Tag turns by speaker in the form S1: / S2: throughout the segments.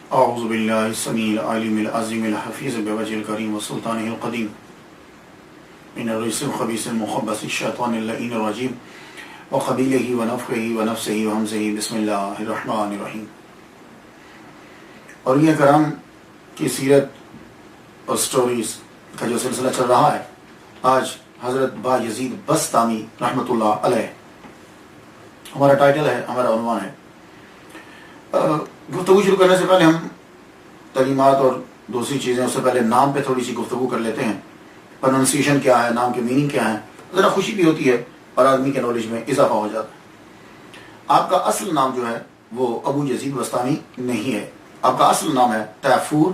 S1: اعوذ باللہ السمیع العلیم العظیم الحفیظ بوجہ الکریم وسلطانہ القدیم من الرجس الخبیث المخبث الشیطان اللعین الرجیم وقبیلہ ونفخہ ونفسہ وہمزہ بسم اللہ الرحمن الرحیم۔ اولیاء کرام کی سیرت اور سٹوریز کا جو سلسلہ چل رہا ہے، آج حضرت با یزید بسطامی رحمۃ اللہ علیہ ہمارا ٹائٹل ہے، ہمارا عنوان ہے۔ گفتگو شروع کرنے سے پہلے ہم تعلیمات اور دوسری چیزیں، اس سے پہلے نام پہ تھوڑی سی گفتگو کر لیتے ہیں۔ پروننسیشن کیا ہے، نام کی میننگ کیا ہے، ذرا خوشی بھی ہوتی ہے اور آدمی کے نالج میں اضافہ ہو جاتا ہے۔ آپ کا اصل نام جو ہے وہ ابو یزید بسطامی نہیں ہے، آپ کا اصل نام ہے تیفور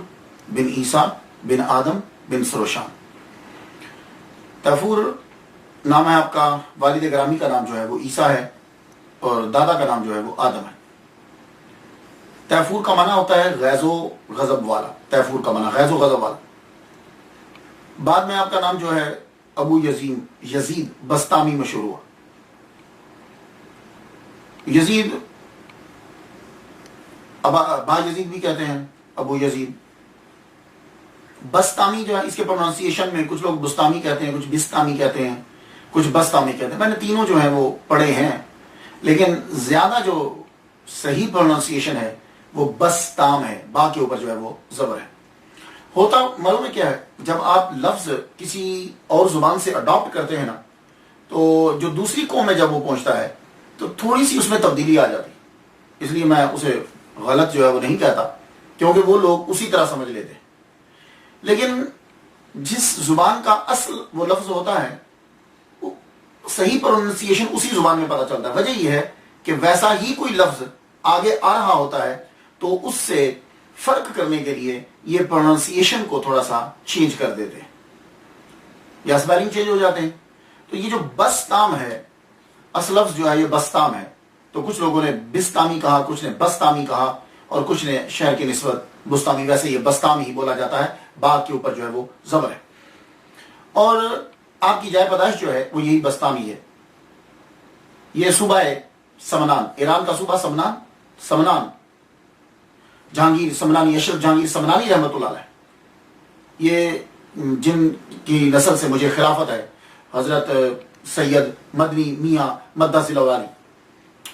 S1: بن عیسیٰ بن آدم بن سروشان۔ تیفور نام ہے آپ کا، والد گرامی کا نام جو ہے وہ عیسیٰ ہے اور دادا کا نام جو ہے وہ آدم ہے۔ تیفور کا معنی ہوتا ہے غیظ و غضب والا، تیفور کا معنی غیظ و غضب والا۔ بعد میں آپ کا نام جو ہے ابو یزید بسطامی مشہور ہوا۔ یزید با یزید بھی کہتے ہیں، ابو یزید بسطامی جو ہے، اس کے پروننسیشن میں کچھ لوگ بستامی کہتے ہیں، کچھ بستامی کہتے ہیں، کچھ بسطامی کہتے ہیں۔ میں نے تینوں جو ہیں وہ پڑھے ہیں، لیکن زیادہ جو صحیح پروننسیشن ہے وہ بسطام ہے، با کے اوپر جو ہے وہ زبر ہے۔ ہوتا معلوم ہے کیا ہے، جب آپ لفظ کسی اور زبان سے اڈاپٹ کرتے ہیں نا، تو جو دوسری قوم میں جب وہ پہنچتا ہے تو تھوڑی سی اس میں تبدیلی آ جاتی ہے۔ اس لیے میں اسے غلط جو ہے وہ نہیں کہتا، کیونکہ وہ لوگ اسی طرح سمجھ لیتے ہیں۔ لیکن جس زبان کا اصل وہ لفظ ہوتا ہے، صحیح پروننسیشن اسی زبان میں پتہ چلتا ہے۔ وجہ یہ ہے کہ ویسا ہی کوئی لفظ آگے آ رہا ہوتا ہے تو اس سے فرق کرنے کے لیے یہ پروننسیشن کو تھوڑا سا چینج کر دیتے ہیں یا اسپیلنگ چینج ہو جاتے ہیں۔ تو یہ جو بسطام ہے، اصل لفظ جو ہے یہ بسطام ہے، تو کچھ لوگوں نے بستامی کہا، کچھ نے بسطامی کہا، اور کچھ نے شہر کی نسبت بستامی۔ ویسے یہ بسطامی ہی بولا جاتا ہے، با کے اوپر جو ہے وہ زبر ہے، اور آپ کی جائے پیدائش جو ہے وہ یہی بسطامی ہے۔ یہ صوبہ ہے سمنان، ایران کا صوبہ سمنان، جہانگیر سمنانی، اشرف جہانگیر سمنانی رحمۃ اللہ علیہ، یہ جن کی نسل سے مجھے خلافت ہے، حضرت سید مدنی میاں مدہ ذیلوانی،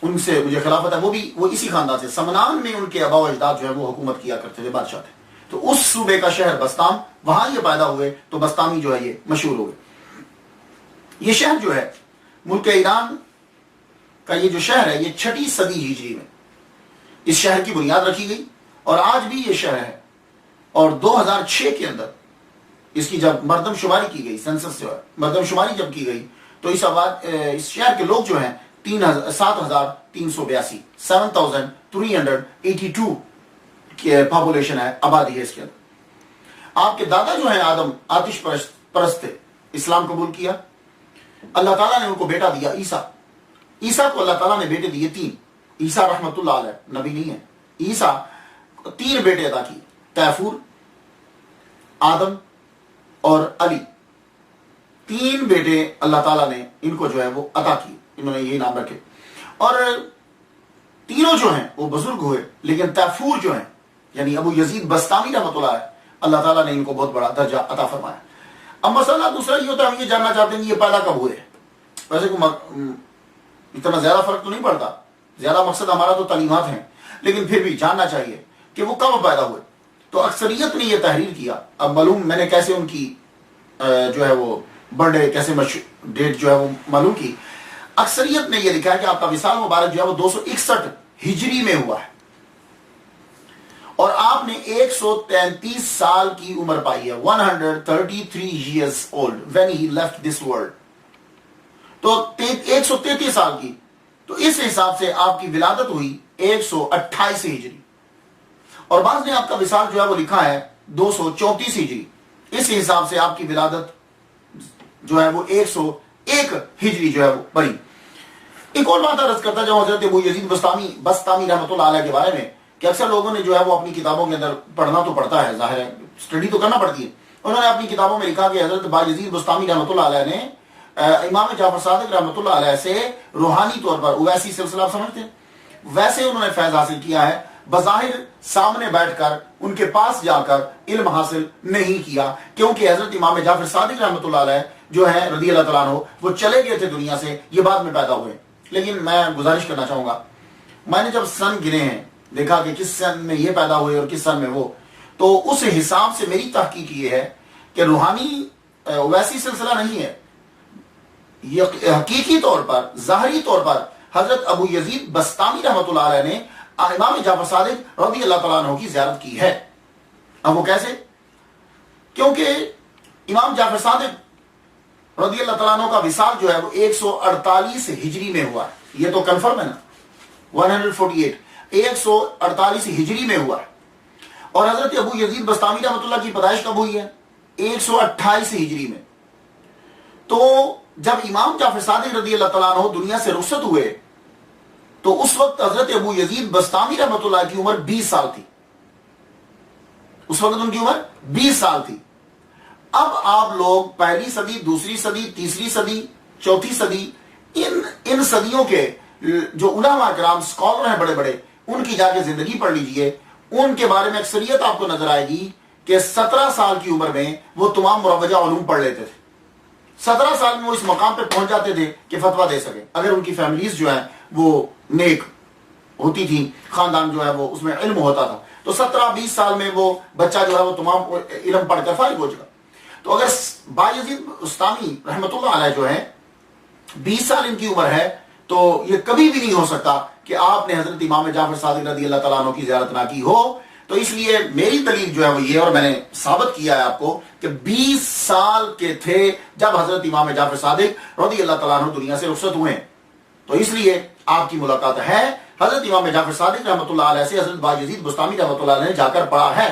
S1: ان سے مجھے خلافت ہے۔ وہ اسی خاندان سے، سمنان میں ان کے آباء و اجداد جو ہے وہ حکومت کیا کرتے تھے، بادشاہ تھے۔ تو اس صوبے کا شہر بسطام، وہاں یہ پیدا ہوئے تو بسطامی جو ہے یہ مشہور ہو گئے۔ یہ شہر جو ہے ملک ایران کا، یہ جو شہر ہے یہ 6 صدی ہجری میں اس شہر کی بنیاد رکھی گئی، اور آج بھی یہ شہر ہے۔ اور 2006 کے اندر اس کی جب مردم شماری کی گئی، سینسس جو ہے مردم شماری جب کی گئی، تو اس شہر کے لوگ جو ہیں 7,382 7,382 کی پاپولیشن ہے، آبادی ہے اس کے اندر۔ آپ کے دادا جو ہیں آدم آتش پرست تھے، اسلام قبول کیا، اللہ تعالیٰ نے ان کو بیٹا دیا عیسیٰ۔ عیسیٰ کو اللہ تعالیٰ نے بیٹے دیے 3، عیسیٰ رحمۃ اللہ علیہ نبی نہیں ہے، عیسیٰ 3 بیٹے عطا کیے، تیفور، آدم اور علی۔ 3 بیٹے اللہ تعالیٰ نے ان کو جو ہے وہ عطا کیے، انہوں نے یہی نام رکھے، اور تینوں جو ہیں وہ بزرگ ہوئے، لیکن تیفور جو ہیں یعنی ابو یزید بسطامی رحمۃ اللہ علیہ، اللہ تعالیٰ نے ان کو بہت بڑا درجہ عطا فرمایا۔ اب مسئلہ دوسرا یہ ہوتا ہے، ہم یہ جاننا چاہتے ہیں کہ یہ پیدا کب ہوئے۔ ویسے اتنا زیادہ فرق تو نہیں پڑتا، زیادہ مقصد ہمارا تو تعلیمات ہیں، لیکن پھر بھی جاننا چاہیے کہ وہ کب پیدا ہوئے۔ تو اکثریت نے یہ تحریر کیا، اب معلوم میں نے کیسے ان کی جو ہے وہ برتھ ڈے، کیسے ڈیٹ جو ہے وہ معلوم کی۔ اکثریت نے یہ لکھا ہے کہ آپ کا وصال مبارک جو ہے وہ 261 ہجری میں ہوا ہے، اور آپ نے 133 سال کی عمر پائی ہے، 133 years old when he left this world۔ تو 133 سال کی، تو اس حساب سے آپ کی ولادت ہوئی 128 ہجری، اور بعض نے آپ کا وصال جو ہے وہ لکھا ہے 234 ہجری، اس حساب سے آپ کی ولادت جو ہے وہ 101 ہجری جو ہے وہ پڑی۔ ایک اور بات عرض کرتا جب حضرت ابو یزید بسطامی رحمۃ اللہ علیہ کے بارے میں، کہ اکثر لوگوں نے جو ہے وہ اپنی کتابوں کے اندر پڑھنا تو پڑتا ہے، ظاہر ہے اسٹڈی تو کرنا پڑتی ہے، انہوں نے اپنی کتابوں میں لکھا کہ حضرت با یزید بسطامی رحمۃ اللہ علیہ نے امام جعفر صادق رحمۃ اللہ علیہ سے روحانی طور پر، اویسی سلسلہ آپ سمجھتے ہیں، ویسے انہوں نے فیض حاصل کیا ہے، بظاہر سامنے بیٹھ کر ان کے پاس جا کر علم حاصل نہیں کیا، کیونکہ حضرت امام جعفر صادق رحمۃ اللہ علیہ جو ہے رضی اللہ تعالیٰ عنہ وہ چلے گئے تھے دنیا سے، یہ بعد میں پیدا ہوئے۔ لیکن میں گزارش کرنا چاہوں گا، میں نے جب سن گنے ہیں، دیکھا کہ کس سن میں یہ پیدا ہوئے اور کس سن میں وہ، تو اس حساب سے میری تحقیق یہ ہے کہ روحانی ویسی سلسلہ نہیں ہے، یہ حقیقی طور پر ظاہری طور پر حضرت ابو یزید بسطامی رحمۃ اللہ علیہ نے امام جعفر صادق رضی اللہ تعالیٰ عنہ کی زیارت کی ہے۔ اب وہ کیسے؟ کیونکہ امام جعفر صادق رضی اللہ تعالیٰ عنہ کا وصال جو ہے وہ 148 ہجری میں ہوا ہے، یہ تو کنفرم ہے نا، 148 148 ہجری میں ہوا ہے، اور حضرت ابو یزید بسطامی رحمۃ اللہ کی پیدائش کب ہوئی ہے؟ 128 ہجری میں۔ تو جب امام جعفر صادق رضی اللہ تعالیٰ عنہ دنیا سے رخصت ہوئے تو اس وقت حضرت ابو یزید بسطامی رحمۃ اللہ کی عمر 20 سال تھی، اس وقت ان کی عمر 20 سال تھی۔ اب آپ لوگ پہلی صدی، دوسری صدی، تیسری صدی، چوتھی صدی، ان صدیوں کے جو علماء کرام اسکالر ہیں بڑے بڑے، ان کی جا کے زندگی پڑھ لیجئے، ان کے بارے میں اکثریت آپ کو نظر آئے گی کہ 17 سال کی عمر میں وہ تمام مروجہ علوم پڑھ لیتے تھے۔ 17 سال میں وہ اس مقام پہ پہنچ جاتے تھے کہ فتویٰ دے سکے، اگر ان کی فیملیز جو ہیں وہ نیک ہوتی تھی، خاندان جو ہے وہ اس میں علم ہوتا تھا، تو 17-20 سال میں وہ بچہ جو ہے وہ تمام علم پڑھ کر فارغ ہو جائے گا۔ تو اگر بایزید بسطامی رحمۃ اللہ علیہ جو ہے 20 سال ان کی عمر ہے، تو یہ کبھی بھی نہیں ہو سکتا کہ آپ نے حضرت امام جعفر صادق رضی اللہ تعالیٰ عنہ کی زیارت نہ کی ہو۔ تو اس لیے میری دلیل جو ہے وہ یہ، اور میں نے ثابت کیا ہے آپ کو کہ 20 سال کے تھے جب حضرت امام جعفر صادق رضی اللہ تعالیٰ عنہ دنیا سے رخصت ہوئے، تو اس لیے آپ کی ملاقات ہے حضرت امام جعفر صادق رحمۃ اللہ علیہ سے حضرت بایزید بسطامی رحمۃ اللہ علیہ نے جا کر پڑھا ہے۔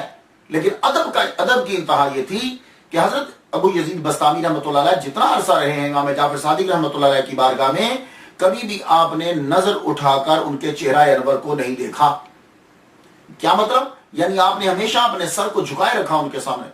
S1: لیکن ادب کی انتہا یہ تھی کہ حضرت ابو یزید بسطامی رحمۃ اللہ علیہ جتنا عرصہ رہے ہیں امام جعفر صادق رحمۃ اللہ علیہ کی بارگاہ میں، کبھی بھی آپ نے نظر اٹھا کر ان کے چہرہ انور کو نہیں دیکھا۔ کیا مطلب؟ یعنی آپ نے ہمیشہ اپنے سر کو جھکائے رکھا ان کے سامنے،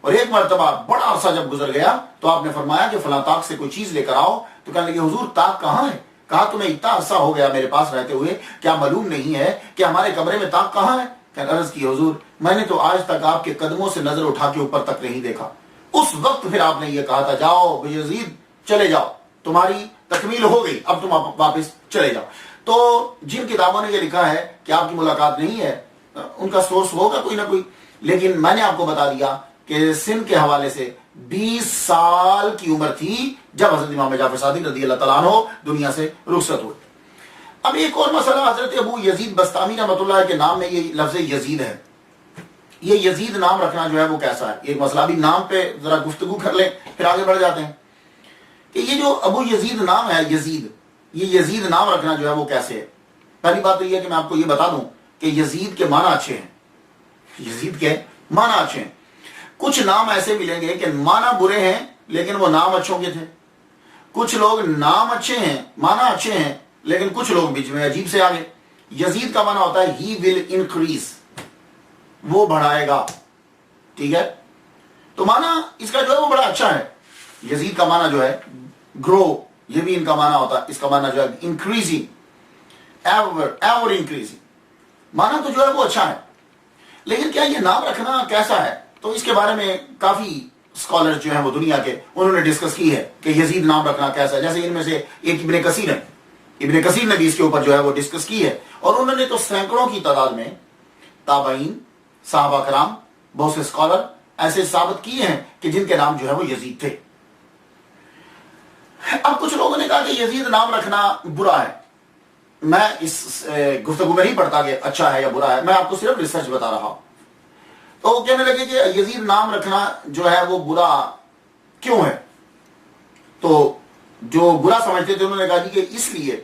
S1: اور ایک مرتبہ بڑا عرصہ جب گزر گیا تو آپ نے فرمایا کہ فلاں طاق سے کوئی چیز لے کر آؤ، تو کہنے لگے حضور طاق کہاں ہے؟ کہا تمہیں اتنا عرصہ ہو گیا میرے پاس رہتے ہوئے، کیا معلوم نہیں ہے کہ ہمارے کمرے میں طاق کہاں ہے؟ عرض کی حضور میں نے تو آج تک آپ کے قدموں سے نظر اٹھا کے اوپر تک نہیں دیکھا۔ اس وقت پھر آپ نے یہ کہا تھا جاؤ ابو یزید چلے جاؤ، تمہاری تکمیل ہو گئی، اب تم واپس چلے جاؤ۔ تو جن کتابوں نے یہ لکھا ہے کہ آپ کی ملاقات نہیں ہے، ان کا سورس ہوگا کوئی نہ کوئی، لیکن میں نے آپ کو بتا دیا کہ سن کے حوالے سے 20 سال کی عمر تھی جب حضرت امام جعفر صادق رضی اللہ تعالیٰ عنہ دنیا سے رخصت ہوئے۔ اب ایک اور مسئلہ، حضرت ابو یزید بسطامی رحمۃ اللہ کے نام میں یہ لفظ یزید ہے، یہ یزید نام رکھنا جو ہے وہ کیسا ہے؟ ایک مسئلہ بھی نام پہ ذرا گفتگو کر لیں پھر آگے بڑھ جاتے ہیں کہ یہ جو ابو یزید نام ہے، یہ یزید نام رکھنا جو ہے وہ کیسے ہے؟ پہلی بات تو یہ ہے کہ میں آپ کو یہ بتا دوں کہ یزید کے معنی اچھے ہیں، یزید کے معنی اچھے ہیں۔ کچھ نام ایسے ملیں گے کہ معنی برے ہیں لیکن وہ نام اچھوں کے تھے، کچھ لوگ نام اچھے ہیں معنی اچھے ہیں لیکن کچھ لوگ بیچ میں عجیب سے آگے۔ یزید کا معنی ہوتا ہے ہی ول انکریز، وہ بڑھائے گا، ٹھیک ہے؟ تو معنی اس کا جو ہے وہ بڑا اچھا ہے۔ یزید کا معنی جو ہے گرو، یہ بھی ان کا معنی ہوتا ہے، اس کا معنی جو ہے انکریزنگ، ایور انکریزنگ، معنی تو جو ہے وہ اچھا ہے۔ لیکن کیا یہ نام رکھنا کیسا ہے؟ تو اس کے بارے میں کافی اسکالر جو ہیں وہ دنیا کے، انہوں نے ڈسکس کی ہے کہ یزید نام رکھنا کیسا ہے۔ جیسے ان میں سے ایک ابن کثیر ہے، ابن کثیر نے بھی اس کے اوپر جو ہے وہ ڈسکس کی ہے، اور انہوں نے تو سینکڑوں کی تعداد میں تابعین، صحابہ کرام، بہت سے اسکالر ایسے ثابت کیے ہیں کہ جن کے نام جو ہے وہ یزید تھے۔ اب کچھ لوگوں نے کہا کہ یزید نام رکھنا برا ہے، میں اس گفتگو میں نہیں پڑھتا کہ اچھا ہے یا برا ہے، میں آپ کو صرف ریسرچ بتا رہا ہوں۔ تو وہ کہنے لگے کہ یزید نام رکھنا جو ہے وہ برا کیوں ہے؟ تو جو برا سمجھتے تھے انہوں نے کہا کہ اس لیے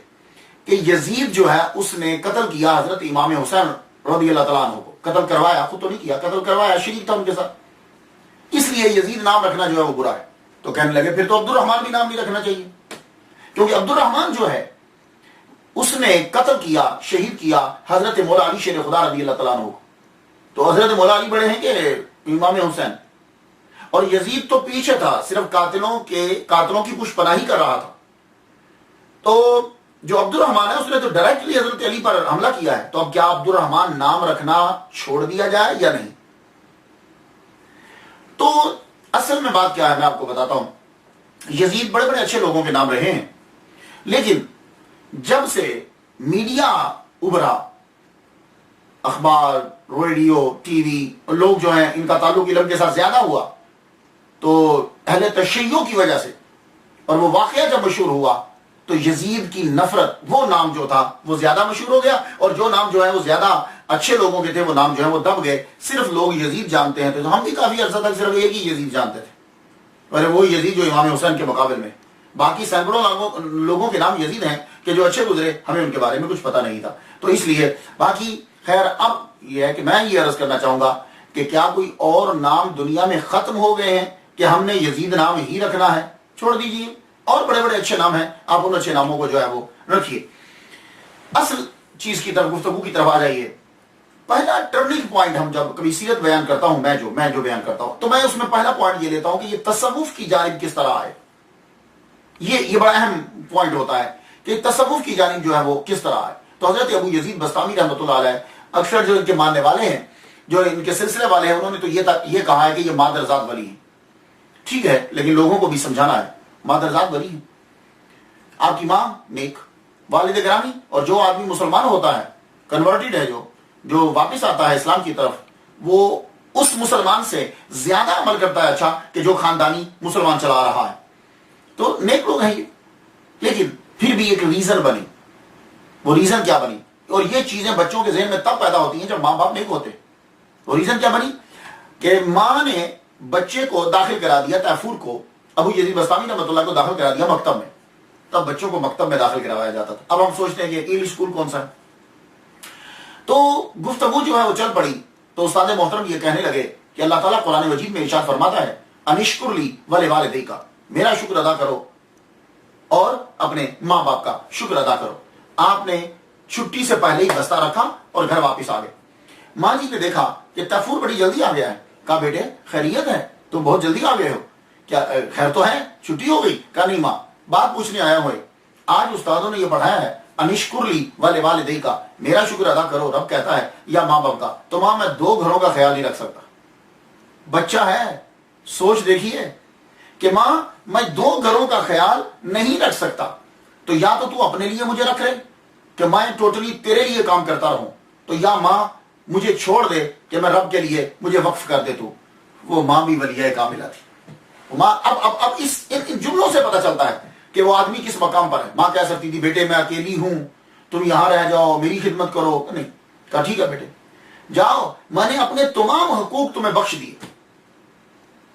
S1: کہ یزید جو ہے اس نے قتل کیا حضرت امام حسین رضی اللہ تعالیٰ عنہ کو، قتل کروایا، خود تو نہیں کیا، قتل کروایا، شریک تھا ان کے ساتھ، اس لیے یزید نام رکھنا جو ہے وہ برا ہے۔ تو کہنے لگے پھر تو عبد الرحمن بھی نام نہیں رکھنا چاہیے، کیونکہ عبد الرحمن جو ہے اس نے قتل کیا، شہید کیا حضرت مولا علی شیر خدا رضی اللہ تعالیٰ عنہ کو۔ تو حضرت مولا علی بڑے ہیں کہ امام حسین، اور یزید تو پیچھے تھا، صرف قاتلوں کی پشت پناہی کر رہا تھا۔ تو جو عبد الرحمن ہے اس نے تو ڈائریکٹلی حضرت علی پر حملہ کیا ہے، تو اب کیا عبد الرحمن نام رکھنا چھوڑ دیا جائے یا نہیں؟ تو اصل میں بات کیا ہے میں آپ کو بتاتا ہوں. یزید بڑے بڑے اچھے لوگوں کے نام رہے ہیں، لیکن جب سے میڈیا ابھرا، اخبار، ریڈیو، ٹی وی، لوگ جو ہیں ان کا تعلق علم کے ساتھ زیادہ ہوا، تو اہل تشیع کی وجہ سے اور وہ واقعہ جب مشہور ہوا تو یزید کی نفرت، وہ نام جو تھا وہ زیادہ مشہور ہو گیا، اور جو نام جو ہے وہ زیادہ اچھے لوگوں کے تھے وہ نام جو ہے وہ دب گئے. صرف لوگ یزید جانتے ہیں، تو ہم بھی کافی عرصہ تک صرف ایک ہی یزید جانتے تھے، اور وہ یزید جو امام حسین کے مقابل میں، باقی سینکڑوں لوگوں کے نام یزید ہیں کہ جو اچھے گزرے، ہمیں ان کے بارے میں کچھ پتہ نہیں تھا. تو اس لیے باقی خیر، اب یہ ہے کہ میں یہ عرض کرنا چاہوں گا کہ کیا کوئی اور نام دنیا میں ختم ہو گئے ہیں کہ ہم نے یزید نام ہی رکھنا ہے؟ چھوڑ دیجیے، اور بڑے بڑے اچھے نام ہیں، آپ ان اچھے ناموں کو جو ہے وہ رکھیے. اصل چیز کی طرف، گفتگو کی طرف آ جائیے. پہلا ٹرننگ پوائنٹ، ہم جب کبھی سیرت بیان کرتا ہوں، میں جو بیان کرتا ہوں، تو میں اس میں پہلا پوائنٹ یہ لیتا ہوں کہ یہ تصوف کی جانب کس طرح آئے. یہ بڑا اہم پوائنٹ ہوتا ہے کہ تصوف کی جانب جو ہے وہ کس طرح آئے. تو حضرت ابو یزید بستامی رحمۃ اللہ علیہ، اکثر جو ان کے ماننے والے ہیں، جو ان کے سلسلے والے ہیں، انہوں نے تو یہ کہا ہے کہ یہ مادرزاد ولی ہیں. ٹھیک ہے، لیکن لوگوں کو بھی سمجھانا ہے مادرزاد ولی ہیں. آپ کی ماں نیک، والد گرامی، اور جو آدمی مسلمان ہوتا ہے، کنورٹڈ ہے، جو واپس آتا ہے اسلام کی طرف، وہ اس مسلمان سے زیادہ عمل کرتا ہے اچھا کہ جو خاندانی مسلمان چلا رہا ہے. تو نیک لوگ ہیں یہ. لیکن پھر بھی ایک ریزن بنی. وہ ریزن کیا بنی؟ اور یہ چیزیں بچوں کے ذہن میں تب پیدا ہوتی ہیں جب ماں باپ نیک ہوتے. وہ ریزن کیا بنی کہ ماں نے بچے کو داخل کرا دیا، تیفور کو، ابو یزید بستامی رحمۃ اللہ کو داخل کرا دیا مکتب میں. تب بچوں کو مکتب میں داخل کروایا جاتا تھا. اب ہم سوچتے ہیں کہ انگلش اسکول کون سا ہے. تو گفتگو جو ہے وہ چل پڑی، تو استاد محترم یہ کہنے لگے کہ اللہ تعالیٰ قرآن مجید میں ارشاد فرماتا ہے، انشکر لی ولوالدیک، میرا شکر ادا کرو اور اپنے ماں باپ کا شکر ادا کرو. آپ نے چھٹی سے پہلے ہی بستہ رکھا اور گھر واپس آ گئے. ماں جی نے دیکھا کہ تیفور بڑی جلدی آ گیا ہے. کہا بیٹے خیریت ہے، تم بہت جلدی آ گئے ہو، کیا خیر تو ہے، چھٹی ہو گئی؟ کہا نہیں ماں، بات پوچھنے آیا ہوئے. آج استادوں نے یہ پڑھایا ہے انشکر لی ولوالدیک، میرا شکر ادا کرو. رب کہتا ہے یا ماں باپ کا. تو ماں میں 2 گھروں کا خیال نہیں رکھ سکتا. بچہ ہے، سوچ دیکھیے کہ ماں میں 2 گھروں کا خیال نہیں رکھ سکتا. تو یا تو اپنے لیے مجھے رکھ رہے کہ میں ٹوٹلی تیرے لیے کام کرتا رہوں، تو یا ماں مجھے چھوڑ دے کہ میں رب کے لیے مجھے وقف کر دے. تو وہ ماں بھی ولیہ کاملہ تھی. ماں اب اس ان جملوں سے پتہ چلتا ہے کہ وہ آدمی کس مقام پر ہے. ماں کہہ سکتی تھی بیٹے میں اکیلی ہوں، تم یہاں رہ جاؤ، میری خدمت کرو. نہیں، کہا ٹھیک ہے بیٹے جاؤ، میں نے اپنے تمام حقوق تمہیں بخش دیے.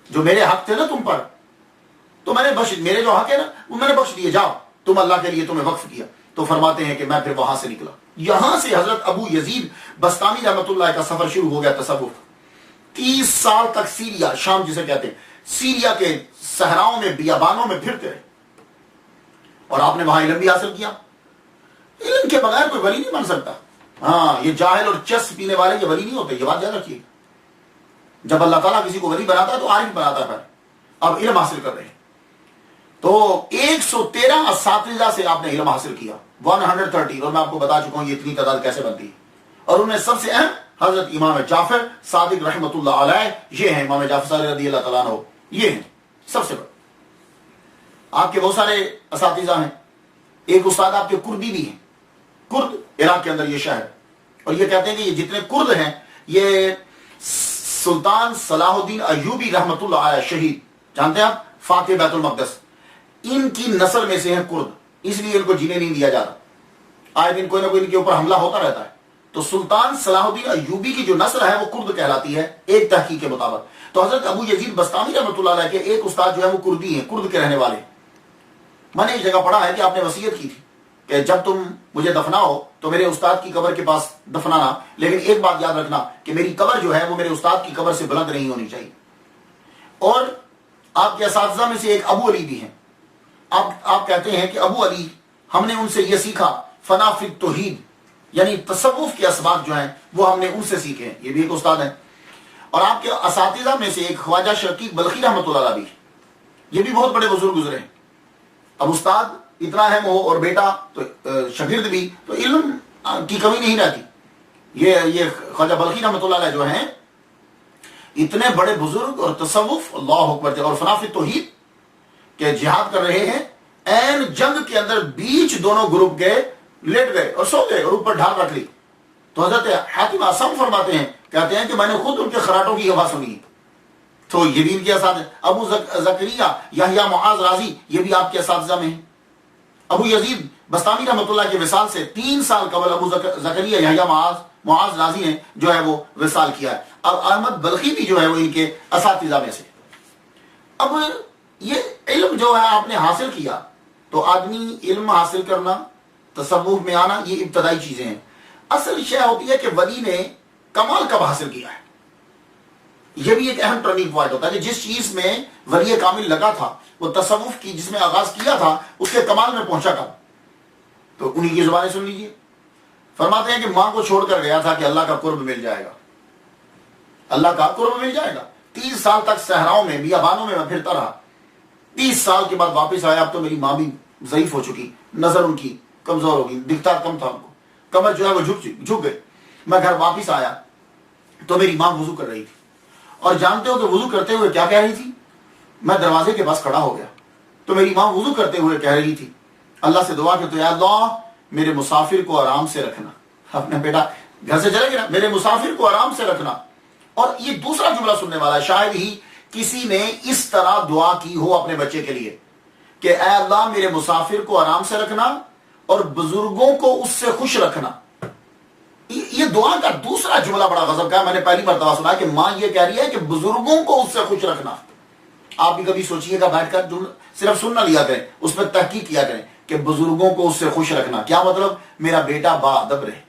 S1: جو میرے حق تھے نا تم پر، تو میں نے بخش، میرے جو حق ہے نا وہ میں نے بخش دیے. جاؤ، تم اللہ کے لیے تمہیں وقف کیا. تو فرماتے ہیں کہ میں پھر وہاں سے نکلا. یہاں سے حضرت ابو یزید بستامی رحمۃ اللہ کا سفر شروع ہو گیا تصوف. 30 سال تک سیریا، شام جسے کہتے ہیں، سیریا کے صحراؤں میں، بیابانوں میں پھرتے رہے. اور آپ نے وہاں علم بھی حاصل کیا. علم کے بغیر کوئی ولی نہیں بن سکتا. ہاں، یہ جاہل اور چس پینے والے یہ ولی نہیں ہوتے، یہ بات یاد رکھیے. جب اللہ تعالیٰ کسی کو ولی بناتا ہے تو عارف بناتا ہے. اب علم حاصل کر رہے ہیں. تو 113 اساتذہ سے آپ نے علم حاصل کیا، 130. اور میں آپ کو بتا چکا ہوں یہ اتنی تعداد کیسے بنتی ہے. اور ان میں سب سے اہم حضرت امام جعفر صادق رحمۃ اللہ علیہ، یہ ہیں امام جعفر صادق رضی اللہ تعالیٰ عنہ، یہ ہیں سب سے بڑے. آپ کے بہت سارے اساتذہ ہیں. ایک استاد آپ کے کردی بھی ہیں. کرد عراق کے اندر یہ شہر، اور یہ کہتے ہیں کہ یہ جتنے کرد ہیں یہ سلطان صلاح الدین ایوبی رحمۃ اللہ علیہ، شہید، جانتے ہیں آپ، فاتح بیت المقدس، ان کی نسل میں سے ہیں کرد. اس لیے ان کو جینے نہیں دیا جاتا. آئے دن کوئی نہ کوئی ان کے اوپر حملہ ہوتا رہتا ہے. تو سلطان صلاح الدین ایوبی کی جو نسل ہے وہ کرد کہلاتی ہے ایک تحقیق کے مطابق. تو حضرت ابو یزید بستامی رحمۃ اللہ علیہ کے ایک استاد جو ہے وہ کردی ہیں، کرد کے رہنے والے. میں نے ایک جگہ پڑھا ہے کہ آپ نے وصیت کی تھی کہ جب تم مجھے دفناؤ تو میرے استاد کی قبر کے پاس دفنانا، لیکن ایک بات یاد رکھنا کہ میری قبر جو ہے وہ میرے استاد کی قبر سے بلند نہیں ہونی چاہیے. اور آپ کے اساتذہ میں سے ایک ابو علی بھی ہیں. آپ کہتے ہیں کہ ابو علی، ہم نے ان سے یہ سیکھا فنا فی التوحید، یعنی تصوف کے اسباب جو ہیں وہ ہم نے ان سے سیکھے ہیں. یہ بھی ایک استاد ہیں. اور آپ کے اساتذہ میں سے ایک خواجہ شقیق بلخی رحمۃ اللہ علیہ بھی، یہ بھی بہت بڑے بزرگ گزرے ہیں. اب استاد اتنا اہم ہو اور بیٹا تو شاگرد بھی، تو علم کی کمی نہیں رہتی. یہ خواجہ بلخی رحمۃ اللہ علیہ جو ہیں اتنے بڑے بزرگ اور تصوف، اللہ اکبر، اور فنافی توحید کہ جہاد کر رہے ہیں، این جنگ کے اندر بیچ دونوں گروپ کے لیٹ گئے اور سو گئے اور اوپر ڈھال رکھ لی. تو حضرت حاتم اصم فرماتے ہیں، کہتے ہیں کہ میں نے خود ان کے خراٹوں کی آواز سنی. تو یہ بھی ان کے اساتذہ. ابو زکریا یحییٰ معاذ رازی یہ بھی آپ کے اساتذہ میں ہیں. ابو یزید بستامی رحمۃ اللہ کے وصال سے 3 سال قبل ابو زکریا یحییٰ معاذ رازی نے جو ہے وہ وصال کیا ہے. اب احمد بلخی بھی جو ہے وہ ان کے اساتذہ میں سے. اب یہ علم جو ہے آپ نے حاصل کیا، تو آدمی علم حاصل کرنا، تصوف میں آنا، یہ ابتدائی چیزیں ہیں. اصل شے ہوتی ہے کہ ولی نے کمال کب حاصل کیا ہے. یہ بھی ایک اہم ٹرننگ پوائنٹ ہوتا ہے کہ جس چیز میں ولی کامل لگا تھا، وہ تصوف کی جس میں آغاز کیا تھا، اس کے کمال میں پہنچا کب. تو انہی کی زبانیں سن لیجئے. فرماتے ہیں کہ ماں کو چھوڑ کر گیا تھا کہ اللہ کا قرب مل جائے گا، اللہ کا قرب مل جائے گا. 30 سال تک صحراؤں میں بیابانوں میں پھرتا رہا. 30 سال کے بعد واپس آیا. اب تو میری ماں بھی ضعیف ہو چکی، نظر ان کی کمزور ہو گئی، دکھتا کم تھا ان کو، کمر جو ہے وہ جھک گئے. میں گھر واپس آیا تو میری ماں وضو کر رہی تھی، اور جانتے ہو کہ وضو کرتے ہوئے کیا کہہ رہی تھی؟ میں دروازے کے پاس کھڑا ہو گیا تو میری ماں وضو کرتے ہوئے کہہ رہی تھی اللہ سے دعا کہ تو یا اللہ میرے مسافر کو آرام سے رکھنا. اپنا بیٹا گھر سے چلے گیا، میرے مسافر کو آرام سے رکھنا. اور یہ دوسرا جملہ سننے والا ہے، شاید ہی کسی نے اس طرح دعا کی ہو اپنے بچے کے لیے کہ اے اللہ میرے مسافر کو آرام سے رکھنا اور بزرگوں کو اس سے خوش رکھنا. یہ دعا کا دوسرا جملہ بڑا غضب کا ہے. میں نے پہلی مرتبہ سنا کہ ماں یہ کہہ رہی ہے کہ بزرگوں کو اس سے خوش رکھنا. آپ بھی کبھی سوچئے گا بیٹھ کر، صرف سن نہ لیا کریں، اس پہ تحقیق کیا کریں کہ بزرگوں کو اس سے خوش رکھنا کیا مطلب. میرا بیٹا باادب رہے،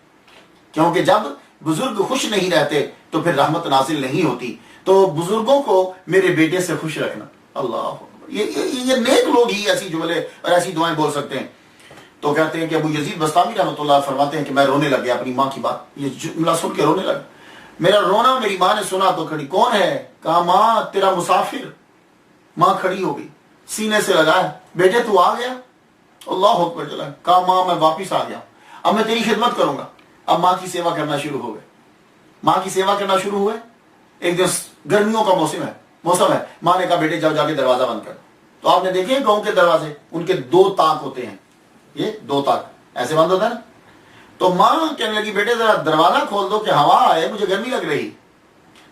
S1: کیونکہ جب بزرگ خوش نہیں رہتے تو پھر رحمت نازل نہیں ہوتی. تو بزرگوں کو میرے بیٹے سے خوش رکھنا. اللہ، یہ نیک لوگ ہی ایسی جملے اور ایسی دعائیں بول سکتے ہیں. تو کہتے ہیں کہ ابو یزید بستامی رحمۃ اللہ فرماتے ہیں کہ میں رونے لگ گیا اپنی ماں کی بات، یہ جملہ سن کے رونے لگا. میرا رونا میری ماں نے سنا تو کھڑی، کون ہے؟ کہا ماں تیرا مسافر. ماں کھڑی ہو گئی، سینے سے لگایا، بیٹے تو آ گیا؟ اللہ اکبر چلا. کہا ماں میں واپس آ گیا، اب میں تیری خدمت کروں گا. اب ماں کی سیوا کرنا شروع ہو گئے، ماں کی سیوا کرنا شروع ہوئے. ایک دن گرمیوں کا موسم ہے. ماں نے کہا بیٹے جاؤ جا کے دروازہ بند کر. تو آپ نے دیکھے گاؤں کے دروازے، ان کے 2 تاک ہوتے ہیں، یہ 2 تاک ایسے بند ہوتا ہے نا. تو ماں کہنے لگی بیٹے ذرا دروازہ کھول دو کہ ہوا آئے، مجھے گرمی لگ رہی.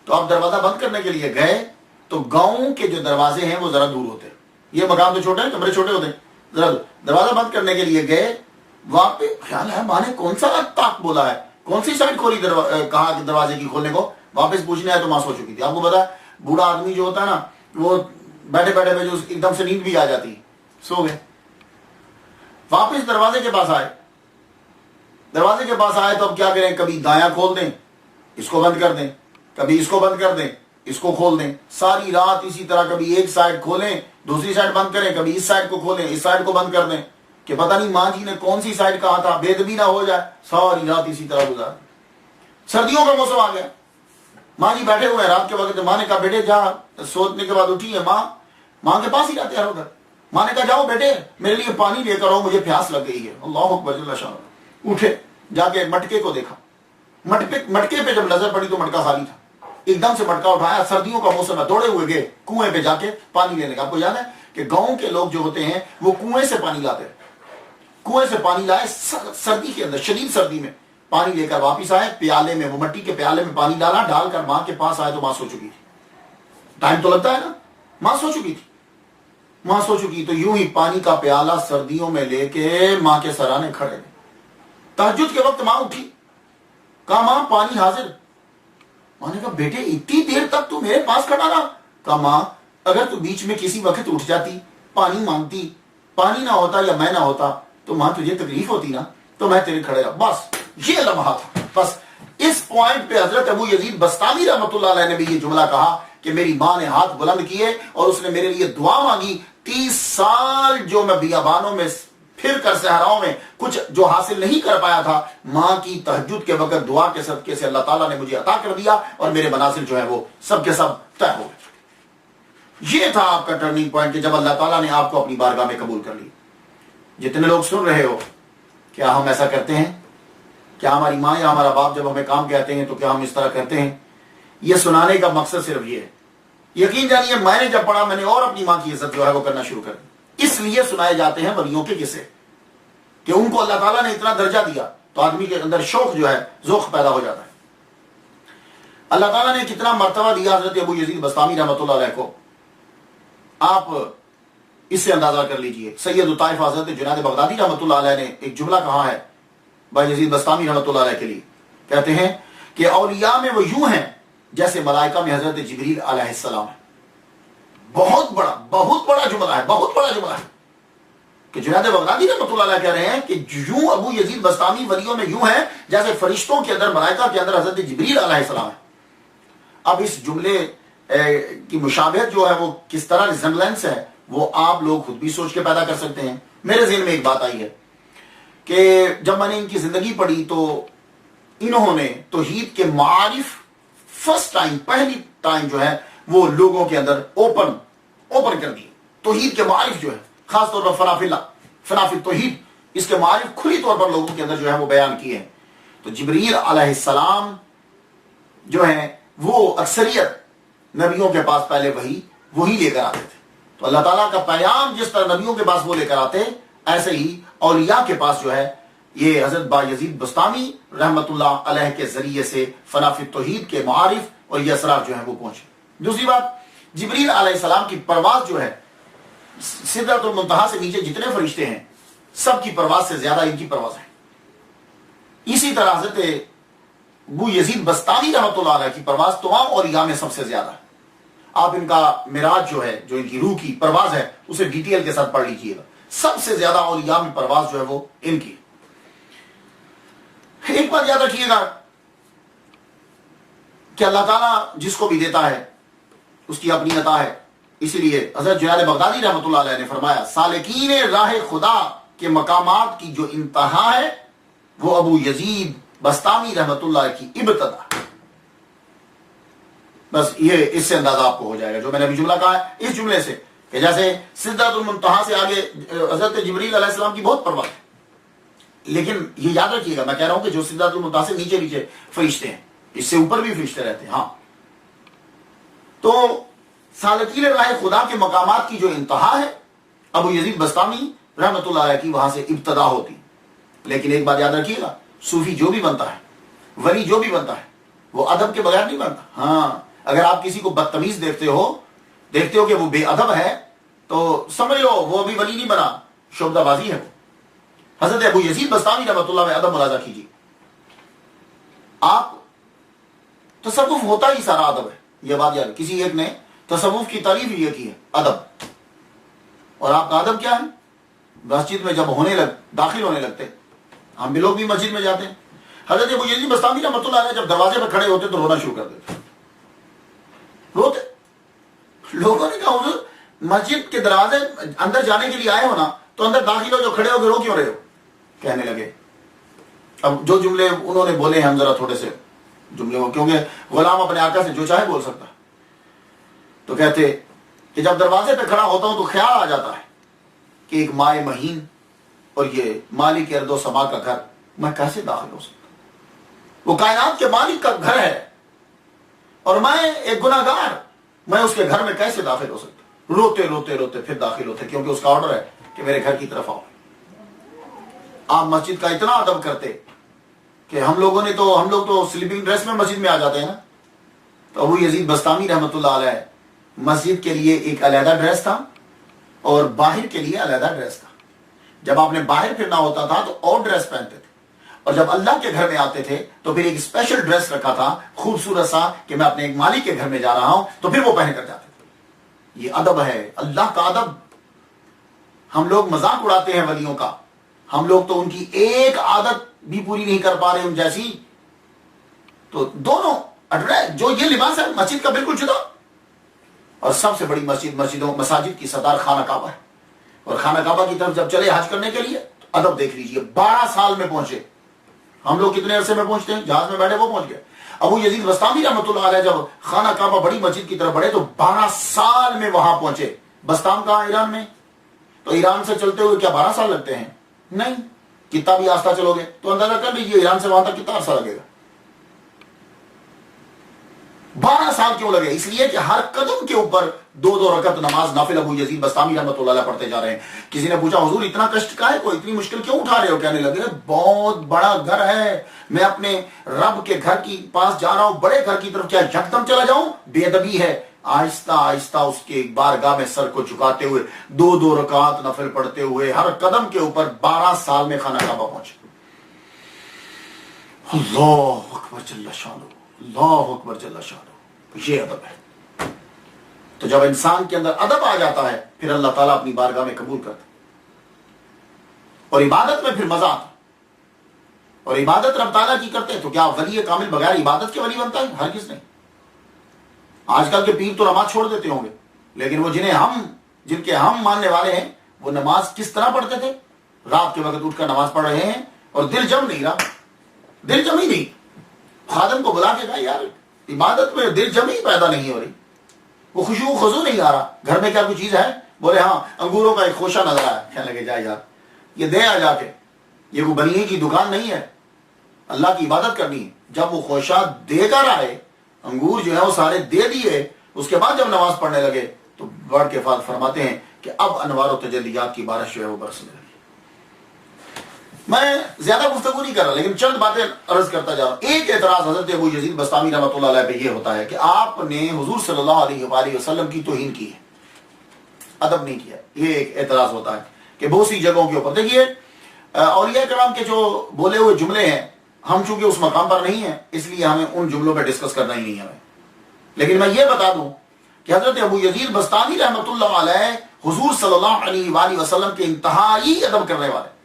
S1: تو آپ دروازہ بند کرنے کے لیے گئے تو گاؤں کے جو دروازے ہیں وہ ذرا دور ہوتے ہیں، یہ مکان تو چھوٹے ہیں، کمرے چھوٹے ہوتے ہیں. ذرا دروازہ بند کرنے کے لیے گئے، وہاں پہ خیال ہے ماں نے کون سا تاک بولا ہے، کون سی سائڈ کھولی، کہا کہ دروازے کی کھولنے کو. واپس پوچھنے آئے تو ماں سو چکی تھی. آپ کو پتا بوڑھا آدمی جو ہوتا ہے نا، وہ بیٹھے بیٹھے میں جو ایک دم سے نیند بھی آ جاتی، سو گئے. واپس دروازے کے پاس آئے تو اب کیا کریں، کبھی دایاں کھول دیں، اس کو بند کر دیں، کبھی اس کو بند کر دیں، اس کو کھول دیں. ساری رات اسی طرح، کبھی ایک سائڈ کھولیں دوسری سائڈ بند کریں، کبھی اس سائڈ کو کھولیں اس سائڈ کو بند کر دیں، کہ پتہ نہیں ماں جی نے کون سی سائڈ کہا تھا، بے ادبی نہ ہو جائے. ساری رات اسی طرح گزار. سردیوں کا موسم آ گیا، ماں جی بیٹھے ہوئے ہیں رات کے وقت. ماں نے کہا بیٹے جا، سونے کے بعد اٹھی ہے ماں کے پاس ہی رہتے ہیں. ماں نے کہا جاؤ بیٹے میرے لیے پانی لے کر آؤ، مجھے پیاس لگ گئی ہے. اللہ اکبر جل شانہ. اٹھے، جا کے مٹکے کو دیکھا، مٹکے پہ جب نظر پڑی تو مٹکا خالی تھا. ایک دم سے مٹکا اٹھایا، سردیوں کا موسم ہے، دوڑے ہوئے گئے کنویں پہ جا کے پانی لینے کا. آپ کو یاد ہے کہ گاؤں کے لوگ جو ہوتے ہیں وہ کنویں سے پانی لاتے ہیں، کنویں سے پانی لائے سردی کے اندر، شدید سردی میں پانی لے کر واپس آئے. پیالے میں، وہ مٹی کے پیالے میں پانی ڈالا، ڈال کر ماں کے پاس آئے تو ماں سو چکی تھی. ٹائم تو لگتا ہے نا، ماں سو چکی تھی. تو یوں ہی پانی کا پیالہ سردیوں میں لے کے ماں کے سرانے کھڑے تھے. تہجد کے وقت ماں اٹھی، کہا ماں پانی حاضر. ماں نے کہا بیٹے اتنی دیر تک تو میرے پاس کھڑا رہا. کہا ماں اگر تو بیچ میں کسی وقت اٹھ جاتی، پانی مانگتی، پانی نہ ہوتا یا میں نہ ہوتا تو ماں تجھے تکلیف ہوتی نا، تو میں تیرے کھڑے رہا. بس یہ لمحہ تھا. بس اس پوائنٹ پہ حضرت ابو یزید بستامی رحمۃ اللہ علیہ نے بھی یہ جملہ کہا کہ میری ماں نے ہاتھ بلند کیے اور اس نے میرے لیے دعا مانگی. 30 سال جو میں بیابانوں میں پھر کر صحراؤں میں کچھ جو حاصل نہیں کر پایا تھا، ماں کی تہجد کے وقت دعا کے صدقے سے اللہ تعالیٰ نے مجھے عطا کر دیا اور میرے منازل جو ہے وہ سب کے سب طے ہو گئے. یہ تھا آپ کا ٹرننگ پوائنٹ کہ جب اللہ تعالیٰ نے آپ کو اپنی بارگاہ میں قبول کر لی. جتنے لوگ سن رہے ہو، کیا ہم ایسا کرتے ہیں؟ کیا ہماری ماں یا ہمارا باپ جب ہمیں کام کہتے ہیں تو کیا ہم اس طرح کرتے ہیں؟ یہ سنانے کا مقصد صرف یہ ہے. یقین جانیے میں نے جب پڑھا میں نے اور اپنی ماں کی عزت جو ہے وہ کرنا شروع کر دی. اس لیے سنائے جاتے ہیں ولیوں کے قصے کہ ان کو اللہ تعالیٰ نے اتنا درجہ دیا تو آدمی کے اندر شوق جو ہے، ذوق پیدا ہو جاتا ہے. اللہ تعالیٰ نے کتنا مرتبہ دیا حضرت ابو یزید بسطامی رحمۃ اللہ علیہ کو، آپ اس سے اندازہ کر لیجئے. سید الطائف حضرت جنید بغدادی رحمۃ اللہ علیہ نے ایک جملہ کہا ہے بھائی یزید بسطامی رحمۃ اللہ علیہ کے لیے، کہتے ہیں کہ اولیاء میں وہ یوں ہیں جیسے ملائکہ میں حضرت جبریل علیہ السلام ہے. بہت بڑا جملہ ہے، بہت بڑا جملہ ہے کہ جنید بغدادی رحمۃ اللہ علیہ کہہ رہے ہیں کہ یوں ابو یزید بسطامی ولیوں میں یوں ہیں جیسے فرشتوں کے اندر، ملائکہ کے اندر حضرت جبریل علیہ السلام ہے. اب اس جملے کی مشابہت جو ہے وہ کس طرح ریزمبلنس ہے وہ آپ لوگ خود بھی سوچ کے پیدا کر سکتے ہیں. میرے ذہن میں ایک بات آئی ہے کہ جب میں نے ان کی زندگی پڑھی تو انہوں نے توحید کے معارف پہلی ٹائم جو ہے وہ لوگوں کے اندر اوپن کر دی. توحید کے معارف جو ہے خاص طور پر فنافی توحید، اس کے معارف کھلی طور پر لوگوں کے اندر جو ہے وہ بیان کیے ہیں. تو جبریل علیہ السلام جو ہیں وہ اکثریت نبیوں کے پاس پہلے وہی لے کر آتے تھے. تو اللہ تعالیٰ کا پیغام جس طرح نبیوں کے پاس وہ لے کر آتے، ایسے ہی اولیاء کے پاس جو ہے یہ حضرت با یزید بسطامی رحمت اللہ علیہ کے ذریعے سے فنافی توحید کے معارف اور یہ اسرار جو ہیں وہ پہنچے. دوسری بات، جبریل علیہ السلام کی پرواز جو ہے سدرۃ المنتہا سے نیچے جتنے فرشتے ہیں سب کی پرواز سے زیادہ ان کی پرواز ہے. اسی طرح حضرت ابو یزید بسطامی رحمۃ اللہ علیہ کی پرواز تمام اولیاء میں سب سے زیادہ ہے. آپ ان کا معراج جو ہے، جو ان کی روح کی پرواز ہے، اسے ڈیٹیل کے ساتھ پڑھ لیجئے گا. سب سے زیادہ اولیاء میں پرواز جو ہے وہ ان کی. ایک بات یاد رکھیے گا کہ اللہ تعالیٰ جس کو بھی دیتا ہے اس کی اپنی عطا ہے. اسی لیے حضرت جنید بغدادی رحمۃ اللہ علیہ نے فرمایا سالکین راہ خدا کے مقامات کی جو انتہا ہے وہ ابو یزید بسطامی رحمۃ اللہ کی ابتدا. بس یہ اس سے اندازہ آپ کو ہو جائے گا جو میں نے ابھی جملہ کہا ہے، اس جملے سے کہ جیسے سدرۃ المنتہا سے آگے حضرت جبریل علیہ السلام کی بہت پرواز ہے. لیکن یہ یاد رکھیے گا، میں کہہ رہا ہوں کہ جو سدرۃ المنتہا سے نیچے فرشتے ہیں، اس سے اوپر بھی فرشتے رہتے ہیں. ہاں، تو سالکین راہ خدا کے مقامات کی جو انتہا ہے ابو یزید بسطامی رحمۃ اللہ علیہ کی وہاں سے ابتدا ہوتی. لیکن ایک بات یاد رکھیے گا، صوفی جو بھی بنتا ہے، ولی جو بھی بنتا ہے، وہ ادب کے بغیر نہیں بنتا. ہاں، اگر آپ کسی کو بدتمیز دیکھتے ہو کہ وہ بے ادب ہے تو سمجھ لو وہ ابھی ولی نہیں بنا، شعبدہ بازی ہے وہ. حضرت ابو یزید بسطامی رحمۃ اللہ میں ادب ملاحظہ کیجیے. آپ تصوف ہوتا ہی سارا ادب ہے، یہ بات یاد. کسی ایک نے تصوف کی تعریف یہ کی ہے ادب. اور آپ کا ادب کیا ہے؟ مسجد میں جب داخل ہونے لگتے، ہم بھی لوگ بھی مسجد میں جاتے ہیں، حضرت ابو یزید بسطامی رحمۃ اللہ علیہ جب دروازے پہ کھڑے ہوتے تو رونا شروع کر دیتے. روتے. لوگوں نے کہا حضور مسجد کے دروازے اندر جانے کے لیے آئے ہو نا، تو اندر داخل ہو جو کھڑے ہو کے رو کیوں رہے ہو؟ کہنے لگے. اب جو جملے انہوں نے بولے ہیں ہم ذرا تھوڑے سے جملے ہو، کیونکہ غلام اپنے آقا سے جو چاہے بول سکتا. تو کہتے کہ جب دروازے پہ کھڑا ہوتا ہوں تو خیال آ جاتا ہے کہ ایک مائے مہین اور یہ مالک ارض و سما کا گھر میں کیسے داخل ہو سکتا؟ وہ کائنات کے مالک کا گھر ہے اور میں ایک گناہ گار، میں اس کے گھر میں کیسے داخل ہو سکتا؟ روتے روتے روتے پھر داخل ہوتے، کیونکہ اس کا آرڈر ہے کہ میرے گھر کی طرف آؤ. آپ مسجد کا اتنا ادب کرتے کہ ہم لوگ تو سلیپنگ ڈریس میں مسجد میں آ جاتے ہیں نا. تو ابو یزید بسطامی رحمۃ اللہ علیہ مسجد کے لیے ایک علیحدہ ڈریس تھا اور باہر کے لیے علیحدہ ڈریس تھا. جب آپ نے باہر پھرنا ہوتا تھا تو اور ڈریس پہنتے تھے، اور جب اللہ کے گھر میں آتے تھے تو پھر ایک اسپیشل ڈریس رکھا تھا خوبصورت سا کہ میں اپنے ایک مالک کے گھر میں جا رہا ہوں، تو پھر وہ پہن کر جاتے تھے. یہ ادب ہے، اللہ کا ادب. ہم لوگ مذاق اڑاتے ہیں ولیوں کا، ہم لوگ تو ان کی ایک عادت بھی پوری نہیں کر پا رہے ان جیسی. تو دونوں جو یہ لباس ہے مسجد کا بالکل جدا، اور سب سے بڑی مساجد کی سردار خانہ کعبہ ہے. اور خانہ کعبہ کی طرف جب چلے حج کرنے کے لیے تو ادب دیکھ لیجئے. 12 سال میں پہنچے. ہم لوگ کتنے عرصے میں پہنچتے ہیں؟ جہاز میں بیٹھے وہ پہنچ گئے. ابو یزید بسطامی رحمۃ اللہ علیہ جب خانہ کعبہ بڑی مسجد کی طرف بڑھے تو 12 سال میں وہاں پہنچے. بستام کہاں؟ ایران میں. تو ایران سے چلتے ہوئے کیا 12 سال لگتے ہیں؟ نہیں. کتنا بھی آستہ چلو گے تو اندازہ کر لیجیے ایران سے وہاں تک کتنا عرصہ لگے گا. 12 سال کیوں لگے؟ اس لیے کہ ہر قدم کے اوپر 2 رکعت نماز نافل ابو یزید بستامی رحمۃ اللہ علیہ پڑھتے جا رہے ہیں. کسی نے پوچھا حضور اتنا کشٹ کا ہے، کوئی اتنی مشکل کیوں اٹھا رہے ہو؟ کہنے لگے بہت بڑا گھر ہے، میں اپنے رب کے گھر کی پاس جا رہا ہوں، بڑے گھر کی طرف کیا یکدم چلا جاؤں؟ بے ادبی ہے. آہستہ آہستہ اس کے بارگاہ میں سر کو جھکاتے ہوئے 2 رکعات نفل پڑھتے ہوئے ہر قدم کے اوپر 12 سال میں خانہ کعبہ پہنچے. اللہ اکبر جل شانہ، اللہ اکبر جل شانہ. یہ ادب ہے. تو جب انسان کے اندر ادب آ جاتا ہے پھر اللہ تعالیٰ اپنی بارگاہ میں قبول کرتا ہے، اور عبادت میں پھر مزہ آتا ہے. اور عبادت رب تعالیٰ کی کرتے ہیں تو کیا ولی کامل بغیر عبادت کے ولی بنتا ہے؟ ہرگز نہیں. آج کل کے پیر تو نماز چھوڑ دیتے ہوں گے، لیکن وہ جن کے ہم ماننے والے ہیں وہ نماز کس طرح پڑھتے تھے؟ رات کے وقت اٹھ کر نماز پڑھ رہے ہیں اور دل جم نہیں رہا، دل جم ہی نہیں. خادم کو بلا کے کہا یار عبادت میں دل جم ہی پیدا نہیں ہو رہی، وہ خشوع و خضوع نہیں آ رہا. گھر میں کیا کوئی چیز ہے؟ بولے ہاں انگوروں کا ایک خوشہ نظر آیا. کہنے لگے جائے یار یہ دے آ جا کے، یہ کوئی بنی کی دکان نہیں ہے، اللہ کی عبادت کرنی ہے. جب وہ خوشہ دے کر آئے، انگور جو ہے وہ سارے دے دیے، اس کے بعد جب نماز پڑھنے لگے تو بڑھ کے فرماتے ہیں کہ اب انوار و تجلیات کی بارش جو ہے وہ برسنے لگی. میں زیادہ گفتگو نہیں کر رہا لیکن چند باتیں عرض کرتا جا رہا ہوں. ایک اعتراض حضرت ابو یزید بستامی رحمۃ اللہ علیہ پہ یہ ہوتا ہے کہ آپ نے حضور صلی اللہ علیہ وآلہ وسلم کی توہین کی ہے، ادب نہیں کیا. یہ ایک اعتراض ہوتا ہے کہ بہت سی جگہوں کے اوپر دیکھیے اولیاء کرام کے جو بولے ہوئے جملے ہیں، ہم چونکہ اس مقام پر نہیں ہیں اس لیے ہمیں ان جملوں پہ ڈسکس کرنا ہی نہیں ہے. لیکن میں یہ بتا دوں کہ حضرت ابو یزید بستامی رحمۃ اللہ علیہ حضور صلی اللہ علیہ وآلہ وسلم کے انتہائی ادب کرنے والے.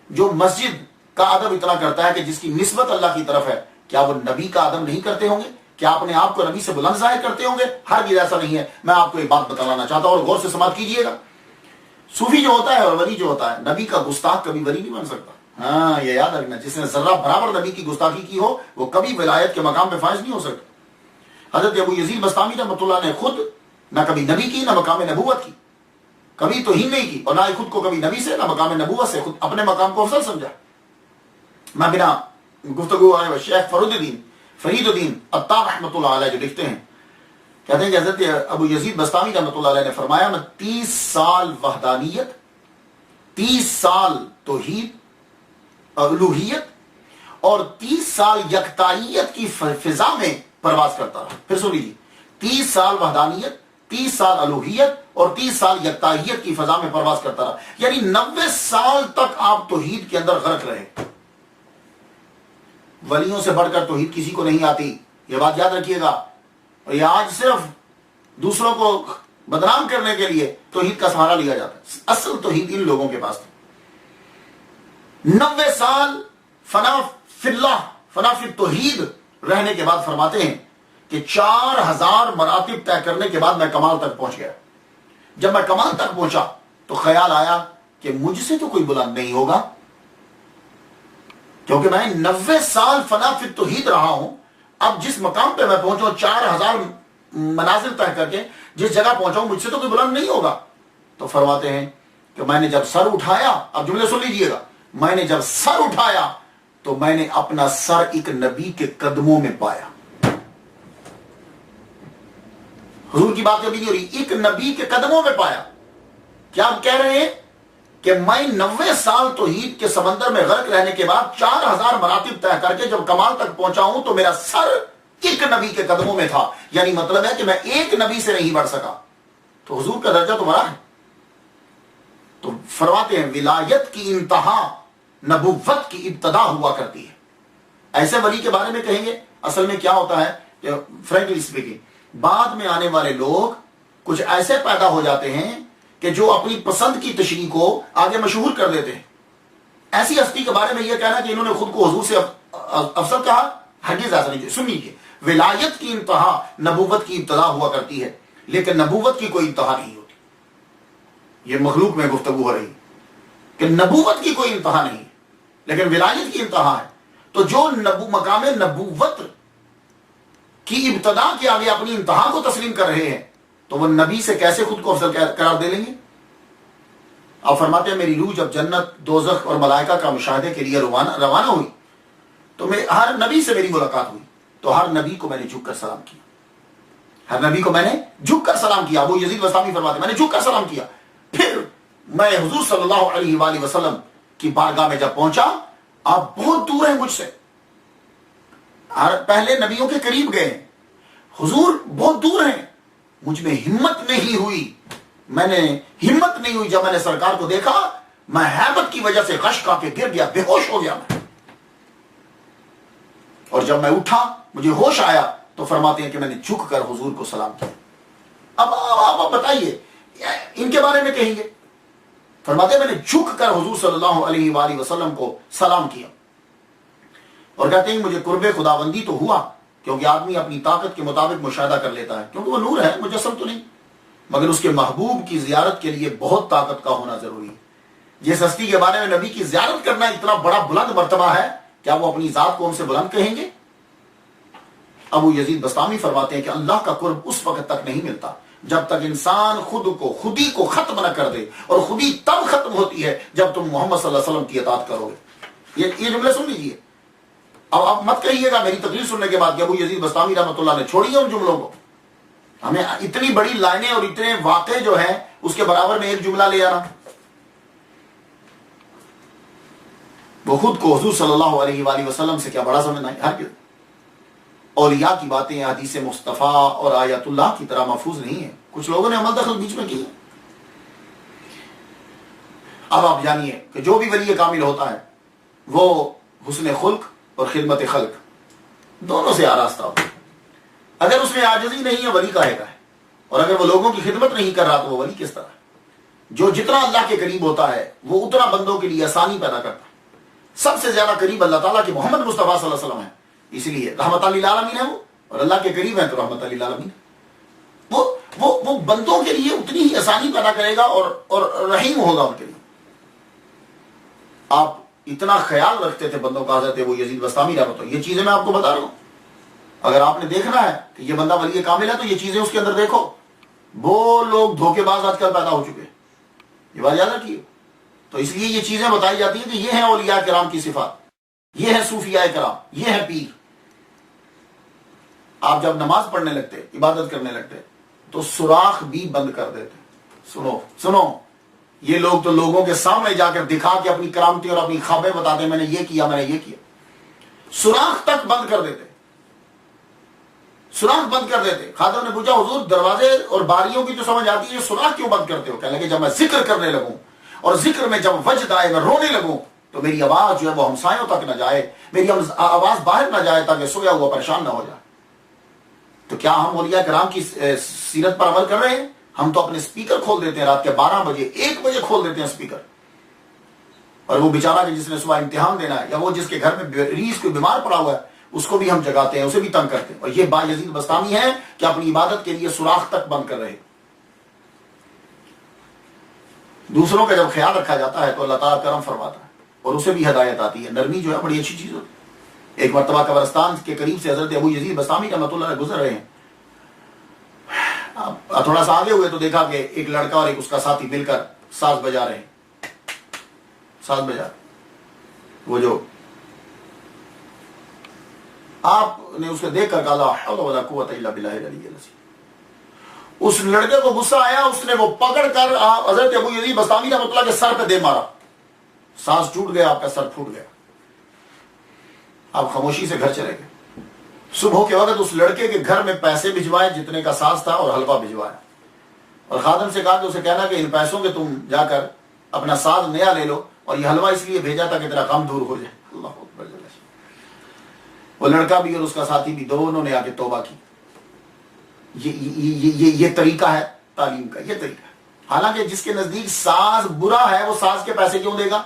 S1: جو مسجد کا ادب اتنا کرتا ہے کہ جس کی نسبت اللہ کی طرف ہے، کیا وہ نبی کا ادب نہیں کرتے ہوں گے؟ کیا اپنے آپ کو نبی سے بلند ظاہر کرتے ہوں گے؟ ہرگز ایسا نہیں ہے. میں آپ کو ایک بات بتلانا چاہتا ہوں اور غور سے سماعت کیجئے گا. صوفی جو ہوتا ہے اور ولی جو ہوتا ہے، نبی کا گستاخ کبھی ولی نہیں بن سکتا. ہاں یہ یاد رکھنا، جس نے ذرہ برابر نبی کی گستاخی کی ہو وہ کبھی ولایت کے مقام پہ فائز نہیں ہو سکتا. حضرت ابو یزید بستامی رحمۃ اللہ نے خود نہ کبھی نبی کی نہ مقام نبوت کی، کبھی توہین نہیں کی، اور نہ ہی خود کو کبھی نبی سے نہ مقام نبوت سے خود اپنے مقام کو افضل سمجھا. میں بنا گفتگو آئے شیخ فرید الدین عطار رحمۃ اللہ علیہ جو لکھتے ہیں، کہتے ہیں کہ حضرت ابو یزید بستامی رحمۃ اللہ علیہ نے فرمایا میں 30 سال وحدانیت، 30 سال توحید الوہیت اور 30 سال یکتائیت کی فضا میں پرواز کرتا رہا. پھر سن لیجیے، 30 سال وحدانیت، 30 سال الوہیت اور 30 سال یکتائیت کی فضا میں پرواز کرتا رہا. یعنی 90 سال تک آپ توحید کے اندر غرق رہے. ولیوں سے بڑھ کر توحید کسی کو نہیں آتی، یہ بات یاد رکھیے گا. اور یہ آج صرف دوسروں کو بدنام کرنے کے لیے توحید کا سہارا لیا جاتا ہے. اصل توحید ان لوگوں کے پاس تھی. 90 سال فنا فی اللہ، فنا فی توحید رہنے کے بعد فرماتے ہیں کہ 4000 مراتب طے کرنے کے بعد میں کمال تک پہنچ گیا. جب میں کمال تک پہنچا تو خیال آیا کہ مجھ سے تو کوئی بلند نہیں ہوگا، کیونکہ میں 90 سال فنا فی توحید رہا ہوں. اب جس مقام پہ میں پہنچا 4000 منازل طے کر کے جس جگہ پہنچا ہوں، مجھ سے تو کوئی بلند نہیں ہوگا. تو فرماتے ہیں کہ میں نے جب سر اٹھایا، اب جملے سن لیجئے گا، میں نے جب سر اٹھایا تو میں نے اپنا سر ایک نبی کے قدموں میں پایا. حضور کی بات کبھی نہیں ہو رہی، ایک نبی کے قدموں میں پایا. کیا آپ کہہ رہے ہیں کہ میں 90 سال توحید کے سمندر میں غرق رہنے کے بعد 4000 مراتب طے کر کے جب کمال تک پہنچا ہوں تو میرا سر ایک نبی کے قدموں میں تھا. یعنی مطلب ہے کہ میں ایک نبی سے نہیں بڑھ سکا. تو حضور کا درجہ تو بڑا ہے. تو فرماتے ہیں ولایت کی انتہا نبوت کی ابتدا ہوا کرتی ہے. ایسے ولی کے بارے میں کہیں گے اصل میں کیا ہوتا ہے کہ فرینکلی اسپیکنگ بعد میں آنے والے لوگ کچھ ایسے پیدا ہو جاتے ہیں کہ جو اپنی پسند کی تشریح کو آگے مشہور کر دیتے ہیں. ایسی ہستی کے بارے میں یہ کہنا کہ انہوں نے خود کو حضور سے افضل کہا، ہرگز ایسا نہیں. سن لیجیے، ولایت کی انتہا نبوت کی ابتدا ہوا کرتی ہے، لیکن نبوت کی کوئی انتہا نہیں ہوتی. یہ مخلوق میں گفتگو ہو رہی کہ نبوت کی کوئی انتہا نہیں، لیکن ولایت کی انتہا ہے. تو جو مقام نبوت کی ابتدا کے آگے اپنی انتہا کو تسلیم کر رہے ہیں تو وہ نبی سے کیسے خود کو افضل قرار دے لیں گے؟ آپ فرماتے ہیں میری روح جب جنت، دوزخ اور ملائکہ کا مشاہدے کے لیے روانہ ہوئی تو ہر نبی سے میری ملاقات ہوئی، تو ہر نبی کو میں نے جھک کر سلام کیا، ہر نبی کو میں نے جھک کر سلام کیا۔ ابو یزید بسطامی فرماتے ہیں میں نے جھک کر سلام کیا، پھر میں حضور صلی اللہ علیہ وآلہ وسلم کی بارگاہ میں جب پہنچا، آپ بہت دور ہیں مجھ سے، پہلے نبیوں کے قریب گئے، حضور بہت دور ہیں، مجھ میں ہمت نہیں ہوئی، جب میں نے سرکار کو دیکھا میں ہیبت کی وجہ سے غش کھا کے گر گیا، بے ہوش ہو گیا میں، اور جب میں اٹھا مجھے ہوش آیا تو فرماتے ہیں کہ میں نے جھک کر حضور کو سلام کیا۔ اب آپ بتائیے ان کے بارے میں کہیں گے، فرماتے ہیں میں نے جھک کر حضور صلی اللہ علیہ وآلہ وسلم کو سلام کیا، اور کہتے ہیں مجھے قرب خداوندی تو ہوا، کیونکہ آدمی اپنی طاقت کے مطابق مشاہدہ کر لیتا ہے، کیونکہ وہ نور ہے، مجسم تو نہیں، مگر اس کے محبوب کی زیارت کے لیے بہت طاقت کا ہونا ضروری ہے۔ جس ہستی کے بارے میں نبی کی زیارت کرنا اتنا بڑا بلند مرتبہ ہے، کیا وہ اپنی ذات کو ان سے بلند کہیں گے؟ ابو یزید بسطامی فرماتے ہیں کہ اللہ کا قرب اس وقت تک نہیں ملتا جب تک انسان خودی کو ختم نہ کر دے، اور خودی تب ختم ہوتی ہے جب تم محمد صلی اللہ علیہ وسلم کی اطاعت کرو گے۔ یہ جملے سن لیجئے، اب مت کہیے گا میری تقریر سننے کے بعد کہ ابو یزید بسطامی رحمۃ اللہ نے چھوڑی ہے ان جملوں کو۔ ہمیں اتنی بڑی لائنیں اور اتنے واقعے جو ہیں اس کے برابر میں ایک جملہ لے آنا، وہ خود کو حضور صلی اللہ علیہ وآلہ وسلم سے کیا بڑا سمجھنا ہے؟ ہرگز۔ اولیاء کی باتیں حدیث مصطفیٰ اور آیات اللہ کی طرح محفوظ نہیں ہیں، کچھ لوگوں نے عمل دخل بیچ میں کی ہے۔ اب آپ جانیے کہ جو بھی ولی کامل ہوتا ہے وہ حسن خلق اور خدمت خلق دونوں سے آراستہ ہوتا ہے۔ اگر اس میں عاجزی نہیں ہے ولی کاہے کا ہے، اور اگر وہ لوگوں کی خدمت نہیں کر رہا تو وہ ولی کس طرح ہے؟ جو جتنا اللہ کے قریب ہوتا ہے وہ اتنا بندوں کے لیے آسانی پیدا کرتا ہے۔ سب سے زیادہ قریب اللہ تعالیٰ کے محمد مصطفیٰ صلی اللہ علیہ وسلم ہے، اس لیے رحمت للعالمین ہے وہ، اور اللہ کے قریب ہے تو رحمت للعالمین ہے۔ وہ بندوں کے لیے اتنی ہی آسانی پیدا کرے گا اور رحیم ہوگا ان کے لیے۔ آپ اتنا خیال رکھتے تھے بندوں کا، حضرت ابو یزید بسطامی رحمۃ اللہ، یہ چیزیں میں آپ کو بتا رہا ہوں، اگر آپ نے دیکھنا ہے کہ یہ بندہ ولی کامل ہے تو یہ چیزیں اس کے اندر دیکھو۔ وہ لوگ دھوکے باز آج کل پیدا ہو چکے ہیں، یہ بات یاد رکھیے۔ تو اس لیے یہ چیزیں بتائی جاتی ہیں کہ یہ ہیں اولیاء کرام کی صفات، یہ ہے صوفیاء کرام، یہ ہے پیر۔ آپ جب نماز پڑھنے لگتے، عبادت کرنے لگتے تو سوراخ بھی بند کر دیتے۔ سنو یہ لوگ تو لوگوں کے سامنے جا کر دکھا کے اپنی کرامتیں اور اپنی خوابیں بتاتے میں نے یہ کیا، میں نے یہ کیا، سوراخ تک بند کر دیتے، سوراخ بند کر دیتے۔ خادم نے پوچھا حضور دروازے اور باریوں کی تو سمجھ آتی ہے، سوراخ کیوں بند کرتے ہو؟ کہنے لگے جب میں ذکر کرنے لگوں اور ذکر میں جب وجد آئے میں رونے لگوں تو میری آواز جو ہے وہ ہمسایوں تک نہ جائے، میری آواز باہر نہ جائے تاکہ سویا ہوا پریشان نہ ہو جائے۔ تو کیا ہم اولیاء کرام کی سیرت پر عمل کر رہے ہیں؟ ہم تو اپنے سپیکر کھول دیتے ہیں رات کے 12 بجے 1 بجے کھول دیتے ہیں سپیکر، اور وہ بیچارہ جس نے صبح امتحان دینا ہے یا وہ جس کے گھر میں ریس کوئی بیمار پڑا ہوا ہے اس کو بھی ہم جگاتے ہیں، اسے بھی تنگ کرتے ہیں، اور یہ با یزید بسطامی ہے کہ اپنی عبادت کے لیے سوراخ تک بند کر رہے۔ دوسروں کا جب خیال رکھا جاتا ہے تو اللہ تعالیٰ کرم فرماتا ہے اور اسے بھی ہدایت آتی ہے، نرمی جو ہے بڑی اچھی چیز ہوتی ہے۔ ایک مرتبہ قبرستان کے قریب سے حضرت ابو یزید بسطامی رحمۃ اللہ گزر رہے ہیں، تھوڑا سا آگے ہوئے تو دیکھا کہ ایک لڑکا اور ایک اس کا ساتھی مل کر ساز بجا رہے ہیں، ساز بجا، وہ جو آپ نے اسے دیکھ کر کہا لا حول ولا قوت الا باللہ العلی العظیم۔ اس لڑکے کو غصہ آیا، اس نے وہ پکڑ کر حضرت ابو یزید بسطامی رحمۃ اللہ کے سر پہ دے مارا، سانس ٹوٹ گیا، آپ کا سر پھوٹ گیا، آپ خاموشی سے گھر چلے گئے۔ صبح کے وقت اس لڑکے کے گھر میں پیسے بھجوائے جتنے کا ساز تھا اور حلوہ بھجوایا، اور خادم سے کہا کہ اسے کہنا کہ ان پیسوں کے تم جا کر اپنا ساز نیا لے لو، اور یہ حلوہ اس لیے بھیجا تھا کہ تیرا غم دور ہو جائے۔ اللہ اکبر۔ وہ لڑکا بھی اور اس کا ساتھی بھی دونوں نے آ کے توبہ کی۔ یہ طریقہ ہے تعلیم کا، یہ طریقہ ہے۔ حالانکہ جس کے نزدیک ساز برا ہے وہ ساز کے پیسے کیوں دے گا؟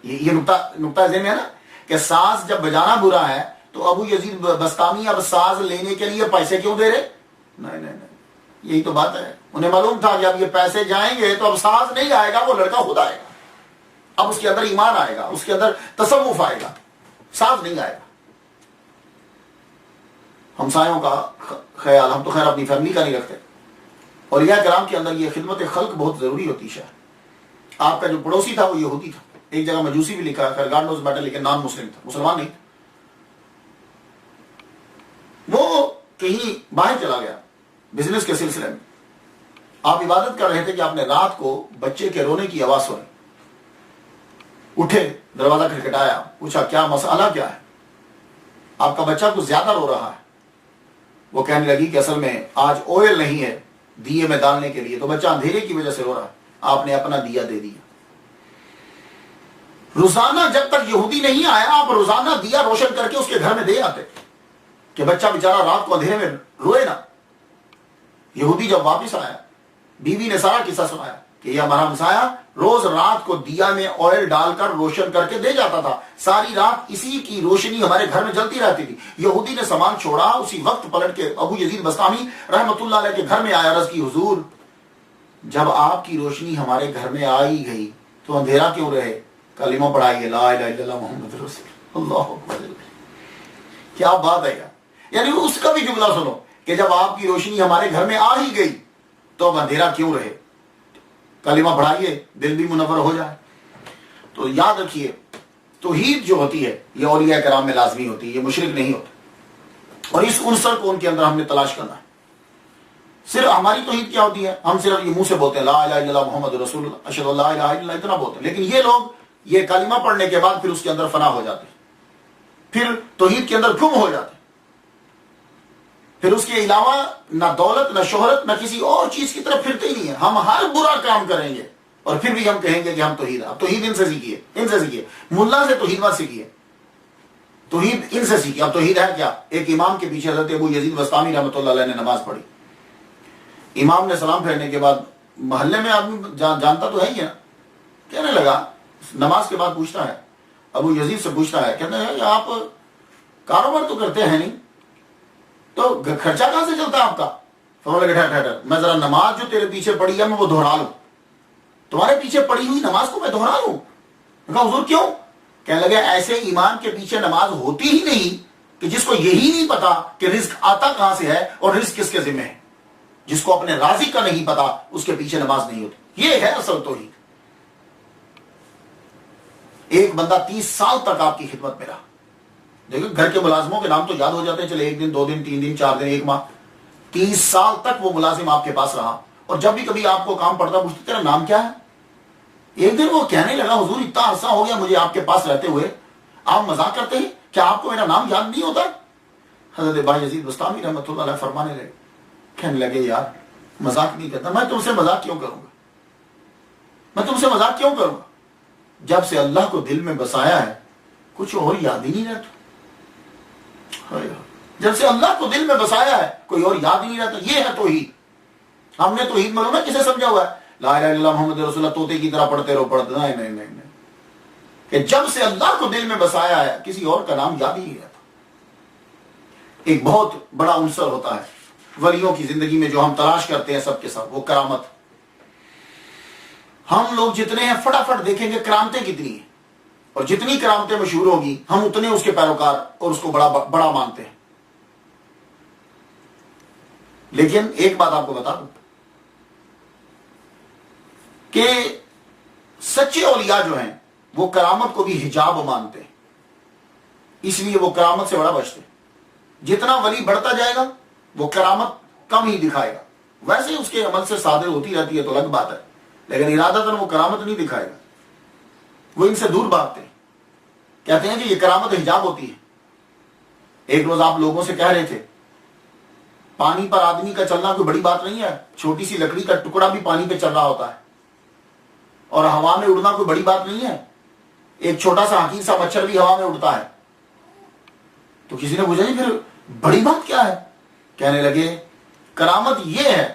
S1: یہ نقطہ ذہن ہے نا کہ ساز جب بجانا برا ہے تو ابو یزید بسطامی اب ساز لینے کے لیے پیسے کیوں دے رہے؟ نہیں، یہی تو بات ہے۔ انہیں معلوم تھا کہ اب یہ پیسے جائیں گے تو اب ساز نہیں آئے گا، وہ لڑکا خود آئے گا، اب اس کے اندر ایمان آئے گا، اس کے اندر تصوف آئے گا، ساز نہیں آئے گا۔ ہمسایوں کا خیال، ہم تو خیر اپنی فیملی کا نہیں رکھتے، اور یہ کرام کے اندر یہ خدمت خلق بہت ضروری ہوتی ہے۔ آپ کا جو پڑوسی تھا وہ یہودی تھا، ایک جگہ مجوسی بھی لکھا ہے، گاڈ نوز بیٹر، لیکن نان مسلم تھا، مسلمان نہیں تھا. وہ کہیں باہر چلا گیا بزنس کے سلسلے میں. آپ عبادت کر رہے تھے کہ آپ نے رات کو بچے کے رونے کی آواز سنی، اٹھے، دروازہ کھٹکھٹایا، پوچھا کیا مسئلہ کیا ہے؟ آپ کا بچہ کچھ زیادہ رو رہا ہے. وہ کہنے لگی کہ اصل میں آج آئل نہیں ہے دیے میں ڈالنے کے لیے، تو بچہ اندھیرے کی وجہ سے رو رہا ہے. آپ نے اپنا دیا دے دیا. روزانہ جب تک یہودی نہیں آیا آپ روزانہ دیا روشن کر کے اس کے گھر میں دے آتے کہ بچہ بیچارہ رات کو اندھیرے میں روئے نا. یہودی جب واپس آیا، بیوی نے سارا قصہ سنایا کہ یہ ہمارا ہمسایا روز رات کو دیا میں آئل ڈال کر روشن کر کے دے جاتا تھا، ساری رات اسی کی روشنی ہمارے گھر میں جلتی رہتی تھی. یہودی نے سامان چھوڑا، اسی وقت پلٹ کے ابو یزید بسطامی رحمۃ اللہ علیہ کے گھر میں آیا، عرض کی حضور جب آپ کی روشنی ہمارے گھر میں آئی گئی تو اندھیرا کیوں رہے؟ کلمہ پڑھائیے لا الہ الا اللہ محمد رسول اللہ اکبر. کیا بات ہے یار، یعنی اس کا بھی جملہ سنو کہ جب آپ کی روشنی ہمارے گھر میں آ ہی گئی تو اب اندھیرا کیوں رہے، کلمہ پڑھائیے دل بھی منور ہو جائے. تو یاد رکھیے توحید جو ہوتی ہے یہ اولیاء کرام میں لازمی ہوتی ہے، یہ مشرک نہیں ہوتا. اور اس عنصر کو ان کے اندر ہم نے تلاش کرنا ہے. صرف ہماری توحید کیا ہوتی ہے؟ ہم صرف یہ منہ سے بولتے ہیں لا الہ الا اللہ محمد رسول اللہ اشہد ان لا الہ الا اللہ، اتنا بولتے ہیں. لیکن یہ لوگ یہ کلمہ پڑھنے کے بعد پھر اس کے اندر فنا ہو جاتے ہیں، پھر توحید کے اندر گم ہو جاتے ہیں. پھر اس کے علاوہ نہ دولت نہ شہرت نہ کسی اور چیز کی طرف پھرتے ہی نہیں ہے. ہم ہر برا کام کریں گے اور پھر بھی ہم کہیں گے کہ ہم توحید. اب توحید ان سے سیکھیے، ان سے سیکھیے، ملا سے توحید مت سیکھیے، توحید ان سے سیکھیے. اب توحید ہے کیا؟ ایک امام کے پیچھے حضرت ابو یزید بسطامی رحمۃ اللہ علیہ نے نماز پڑھی. امام نے سلام پھیرنے کے بعد محلے میں آدمی جانتا تو ہے ہی ہے، کہنے لگا نماز کے بعد پوچھتا ہے، ابو یزید سے پوچھتا ہے، کہتے ہیں آپ کاروبار تو کرتے ہیں نہیں تو خرچہ کہاں سے چلتا ہے آپ کا؟ فرمانے لگے ٹھہر میں ذرا نماز جو تیرے پیچھے پڑی ہے میں وہ دہرا لوں، تمہارے پیچھے پڑی ہوئی نماز کو میں دہرا لوں. کہا حضور کیوں؟ کہنے لگے ایسے ایمان کے پیچھے نماز ہوتی ہی نہیں کہ جس کو یہی نہیں پتا کہ رزق آتا کہاں سے ہے اور رزق کس کے ذمہ ہے. جس کو اپنے رازق کا نہیں پتا اس کے پیچھے نماز نہیں ہوتی. یہ ہے اصل توحید. ایک بندہ 30 سال تک آپ کی خدمت میں رہا. دیکھو گھر کے ملازموں کے نام تو یاد ہو جاتے ہیں، چلے 1 دن 2 دن 3 دن 4 دن 1 ماہ. 30 سال تک وہ ملازم آپ کے پاس رہا اور جب بھی کبھی آپ کو کام پڑتا پوچھتے تیرا نام کیا ہے؟ ایک دن وہ کہنے لگا حضور اتنا عرصہ ہو گیا مجھے آپ کے پاس رہتے ہوئے، آپ مذاق کرتے ہیں، کیا آپ کو میرا نام یاد نہیں ہوتا؟ حضرت بھائی یزید بسطامی رحمۃ اللہ علیہ فرمانے لگے، کہنے لگے یار مذاق نہیں کرتا، میں تم سے مذاق کیوں کروں گا، میں تم سے مذاق کیوں کروں گا؟ جب سے اللہ کو دل میں بسایا ہے کچھ اور یاد ہی نہیں رہتا. جب سے اللہ کو دل میں بسایا ہے کوئی اور یاد ہی نہیں رہتا. یہ ہے توحید. ہم نے توحید معلوم ہے کسے سمجھا ہوا ہے؟ لا الہ الا اللہ محمد رسول اللہ طوطے کی طرح پڑھتے رہو پڑھتے، نہیں کہ جب سے اللہ کو دل میں بسایا ہے کسی اور کا نام یاد ہی نہیں رہتا. ایک بہت بڑا عنصر ہوتا ہے ولیوں کی زندگی میں جو ہم تلاش کرتے ہیں سب کے ساتھ، وہ کرامت. ہم لوگ جتنے ہیں فٹافٹ دیکھیں گے کرامتیں کتنی ہیں، اور جتنی کرامتیں مشہور ہوگی ہم اتنے اس کے پیروکار اور اس کو بڑا مانتے ہیں. لیکن ایک بات آپ کو بتا دوں کہ سچے اولیاء جو ہیں وہ کرامت کو بھی حجاب مانتے ہیں، اس لیے وہ کرامت سے بڑا بچتے ہیں. جتنا ولی بڑھتا جائے گا وہ کرامت کم ہی دکھائے گا. ویسے اس کے عمل سے صادر ہوتی رہتی ہے تو الگ بات ہے، لیکن ارادتاً وہ کرامت نہیں دکھائے گا. وہ ان سے دور بھاگتے ہیں، کہتے ہیں کہ یہ کرامت حجاب ہوتی ہے. ایک روز آپ لوگوں سے کہہ رہے تھے پانی پر آدمی کا چلنا کوئی بڑی بات نہیں ہے، چھوٹی سی لکڑی کا ٹکڑا بھی پانی پہ چل رہا ہوتا ہے، اور ہوا میں اڑنا کوئی بڑی بات نہیں ہے، ایک چھوٹا سا حقیر سا مچھر بھی ہوا میں اڑتا ہے. تو کسی نے پوچھا جی پھر بڑی بات کیا ہے؟ کہنے لگے کرامت یہ ہے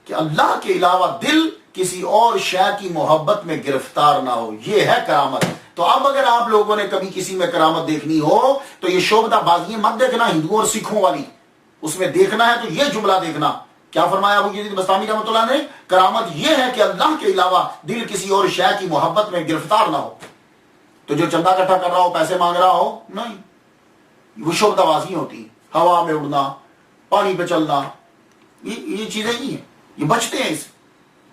S1: کہ اللہ کے علاوہ دل کسی اور شے کی محبت میں گرفتار نہ ہو، یہ ہے کرامت. تو اب اگر آپ لوگوں نے کبھی کسی میں کرامت دیکھنی ہو تو یہ شعبدہ بازی مت دیکھنا ہندوؤں اور سکھوں والی، اس میں دیکھنا ہے تو یہ جملہ دیکھنا. کیا فرمایا ابو یزید بسطامی رحمۃ اللہ نے؟ کرامت یہ ہے کہ اللہ کے علاوہ دل کسی اور شے کی محبت میں گرفتار نہ ہو. تو جو چندہ اکٹھا کر رہا ہو، پیسے مانگ رہا ہو، نہیں، وہ شعبدہ بازی ہوتی، ہوا میں اڑنا، پانی پہ چلنا، یہ چیزیں نہیں ہیں، یہ بچتے ہیں اس.